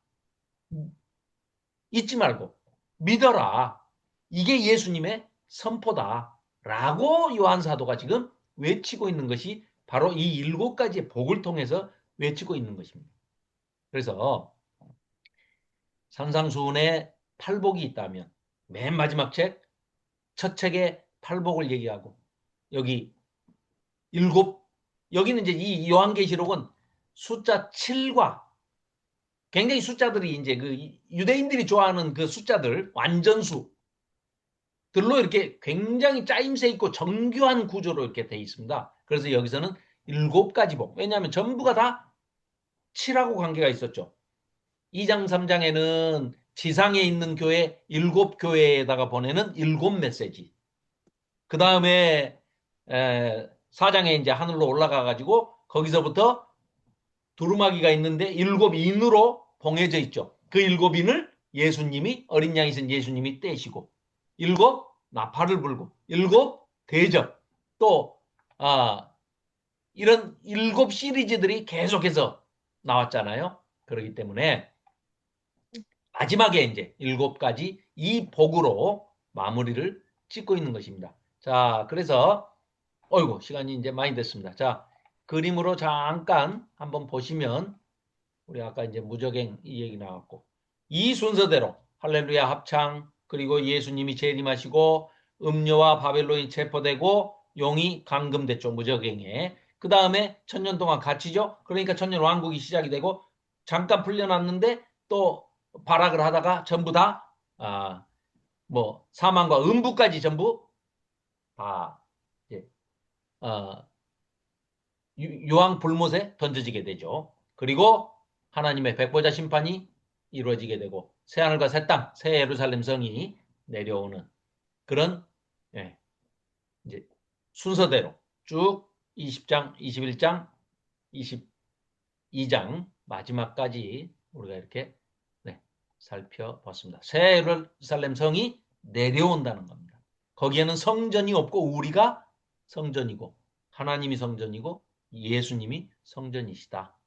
Speaker 1: 잊지 말고 믿어라. 이게 예수님의 선포다. 라고 요한 사도가 지금 외치고 있는 것이 바로 이 7가지의 복을 통해서 외치고 있는 것입니다. 그래서 산상수훈에 팔복이 있다면 맨 마지막 책, 첫 책에 팔복을 얘기하고 여기 일곱, 여기는 이제 이 요한계시록은 숫자 7과 굉장히 숫자들이 이제 그 유대인들이 좋아하는 그 숫자들, 완전수들로 이렇게 굉장히 짜임새 있고 정교한 구조로 이렇게 돼 있습니다. 그래서 여기서는 7가지 복. 왜냐하면 전부가 다 7하고 관계가 있었죠. 2장, 3장에는 지상에 있는 교회 7교회에다가 보내는 7메시지. 그 다음에 4장에 이제 하늘로 올라가 가지고 거기서부터 두루마기가 있는데 7인으로 봉해져 있죠. 그 7인을 예수님이 어린 양이신 예수님이 떼시고 7 나팔을 불고 7 대접 또 이런 7시리즈들이 계속해서 나왔잖아요. 그렇기 때문에 마지막에 이제 7가지 이 복으로 마무리를 짓고 있는 것입니다. 자, 그래서 어이구 시간이 이제 많이 됐습니다. 자, 그림으로 잠깐 한번 보시면 우리 아까 이제 무적행 이 얘기 나왔고 이 순서대로 할렐루야 합창 그리고 예수님이 재림하시고 음료와 바벨론이 체포되고 용이 감금됐죠. 무적행에. 그 다음에 천년 동안 갇히죠. 그러니까 천년 왕국이 시작이 되고 잠깐 풀려났는데 또 발악을 하다가 전부 다 뭐 사망과 음부까지 전부 다 이제 요한 불못에 던져지게 되죠. 그리고 하나님의 백보자 심판이 이루어지게 되고 새하늘과 새 땅, 새 예루살렘 성이 내려오는 그런 예, 이제 순서대로 쭉 20장, 21장, 22장 마지막까지 우리가 이렇게 네, 살펴봤습니다. 새 예루살렘 성이 내려온다는 겁니다. 거기에는 성전이 없고 우리가 성전이고 하나님이 성전이고 예수님이 성전이시다.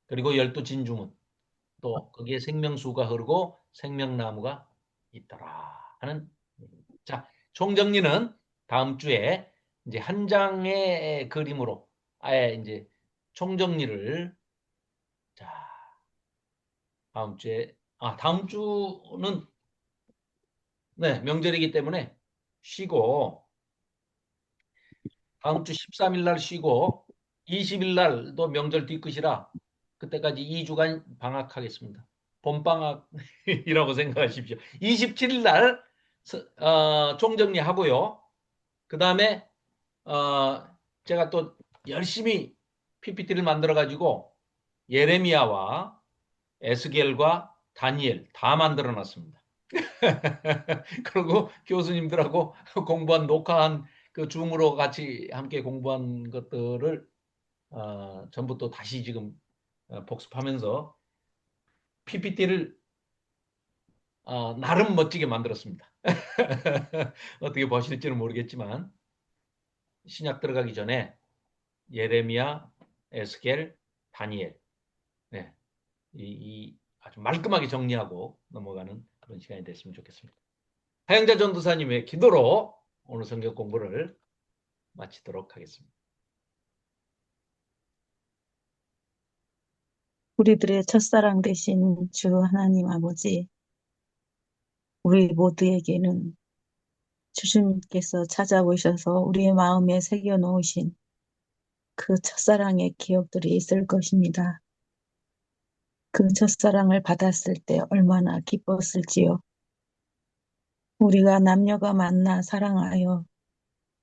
Speaker 1: 그리고 12진주문 또 거기에 생명수가 흐르고 생명나무가 있더라 하는 자, 총정리는 다음 주에 이제 한 장의 그림으로 아예 이제 총정리를 자, 다음 주에 다음 주는 네, 명절이기 때문에 쉬고 다음 주 13일 날 쉬고 20일 날도 명절 뒤끝이라 그때까지 2주간 방학하겠습니다. 봄방학이라고 생각하십시오. 27일 날 총정리하고요. 그 다음에 제가 또 열심히 PPT를 만들어 가지고 예레미야와 에스겔과 다니엘 다 만들어 놨습니다. 그리고 교수님들하고 공부한 녹화한 그 줌으로 같이 함께 공부한 것들을 전부 또 다시 지금 복습하면서 PPT를 나름 멋지게 만들었습니다. 어떻게 보실지는 모르겠지만 신약 들어가기 전에 예레미야, 에스겔, 다니엘 네, 이 아주 말끔하게 정리하고 넘어가는 그런 시간이 됐으면 좋겠습니다. 하영자 전도사님의 기도로 오늘 성경 공부를 마치도록 하겠습니다.
Speaker 3: 우리들의 첫사랑 되신 주 하나님 아버지, 우리 모두에게는 주님께서 찾아오셔서 우리의 마음에 새겨놓으신 그 첫사랑의 기억들이 있을 것입니다. 그 첫사랑을 받았을 때 얼마나 기뻤을지요. 우리가 남녀가 만나 사랑하여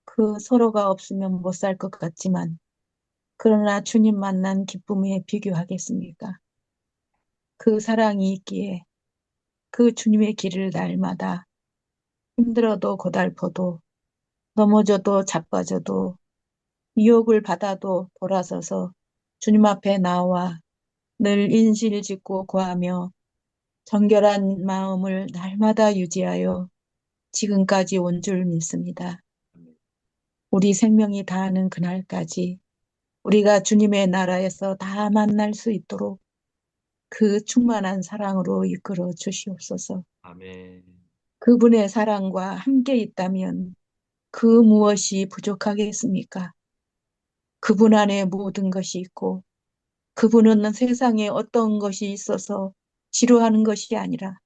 Speaker 3: 그 서로가 없으면 못 살 것 같지만 그러나 주님 만난 기쁨에 비교하겠습니까? 그 사랑이 있기에 그 주님의 길을 날마다 힘들어도 고달퍼도 넘어져도 자빠져도 유혹을 받아도 돌아서서 주님 앞에 나와 늘 인실 짓고 구하며 정결한 마음을 날마다 유지하여 지금까지 온 줄 믿습니다. 우리 생명이 다하는 그날까지 우리가 주님의 나라에서 다 만날 수 있도록 그 충만한 사랑으로 이끌어 주시옵소서.
Speaker 1: 아멘.
Speaker 3: 그분의 사랑과 함께 있다면 그 무엇이 부족하겠습니까? 그분 안에 모든 것이 있고 그분은 세상에 어떤 것이 있어서 지루하는 것이 아니라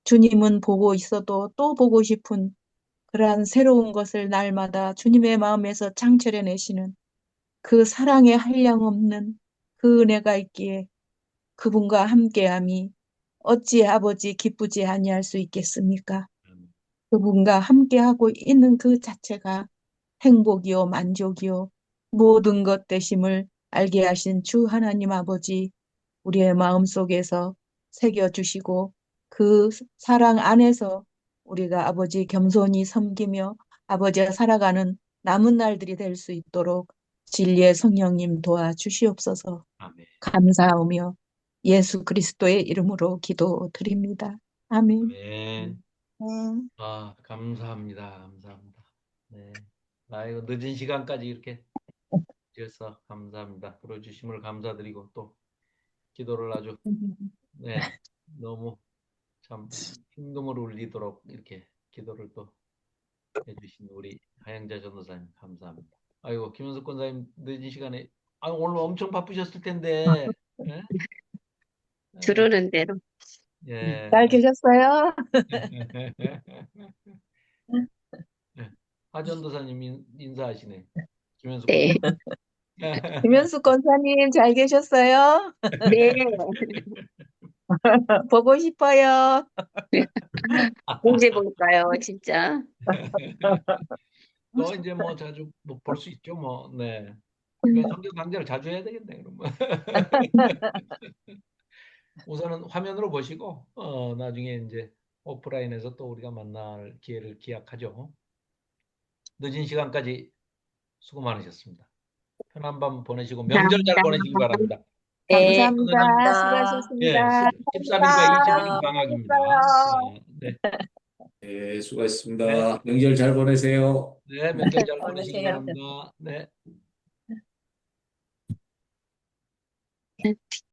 Speaker 3: 주님은 보고 있어도 또 보고 싶은 그러한 새로운 것을 날마다 주님의 마음에서 창출해내시는 그 사랑의 한량없는 그 은혜가 있기에 그분과 함께함이 어찌 아버지 기쁘지 아니할 수 있겠습니까?
Speaker 1: 아멘.
Speaker 3: 그분과 함께하고 있는 그 자체가 행복이요 만족이요 모든 것 되심을 알게 하신 주 하나님 아버지 우리의 마음속에서 새겨주시고 그 사랑 안에서 우리가 아버지 겸손히 섬기며 아버지가 살아가는 남은 날들이 될 수 있도록 진리의 성령님 도와주시옵소서.
Speaker 1: 아멘.
Speaker 3: 감사하며 예수 그리스도의 이름으로 기도드립니다. 아멘.
Speaker 1: 아멘.
Speaker 3: 네.
Speaker 1: 아, 감사합니다. 감사합니다. 네. 아이고, 늦은 시간까지 이렇게 주셔서 감사합니다. 들어주심을 감사드리고 또 기도를 아주, 네, 너무 참 힘금을 울리도록 이렇게 기도를 또 해주신 우리 하영자 전도사님 감사합니다. 아이고, 김현숙 권사님 늦은 시간에, 아, 오늘 엄청 바쁘셨을 텐데, 예? 예,
Speaker 4: 들으는 대로.
Speaker 3: 잘
Speaker 1: 예.
Speaker 3: 계셨어요?
Speaker 1: 예. 하 전도사님 인사하시네. 김현숙
Speaker 4: 네.
Speaker 1: 권사님.
Speaker 3: 김현숙 권사님 잘 계셨어요?
Speaker 4: 네.
Speaker 3: 보고 싶어요.
Speaker 4: 언제 볼까요, 진짜?
Speaker 1: 또 이제 뭐 자주 볼 수 있죠, 뭐. 네. 그 성경 강좌를 자주 해야 되겠네, 그러면. 우선은 화면으로 보시고, 나중에 이제 오프라인에서 또 우리가 만날 기회를 기약하죠. 늦은 시간까지 수고 많으셨습니다. 편한 밤 보내시고 명절 잘
Speaker 4: 감사합니다.
Speaker 1: 보내시기 바랍니다.
Speaker 4: 네.
Speaker 3: 감사합니다.
Speaker 4: 감사합니다.
Speaker 1: 예,
Speaker 3: 수고하셨습니다.
Speaker 1: 13일과
Speaker 3: 감사합니다.
Speaker 1: 20일은 방학입니다.
Speaker 3: 수고했어요.
Speaker 1: 네,
Speaker 2: 네,
Speaker 1: 네,
Speaker 2: 수고하셨습니다. 명절 잘 보내세요.
Speaker 1: 네, 명절 잘 보내시기
Speaker 4: 보내세요.
Speaker 1: 바랍니다. 네.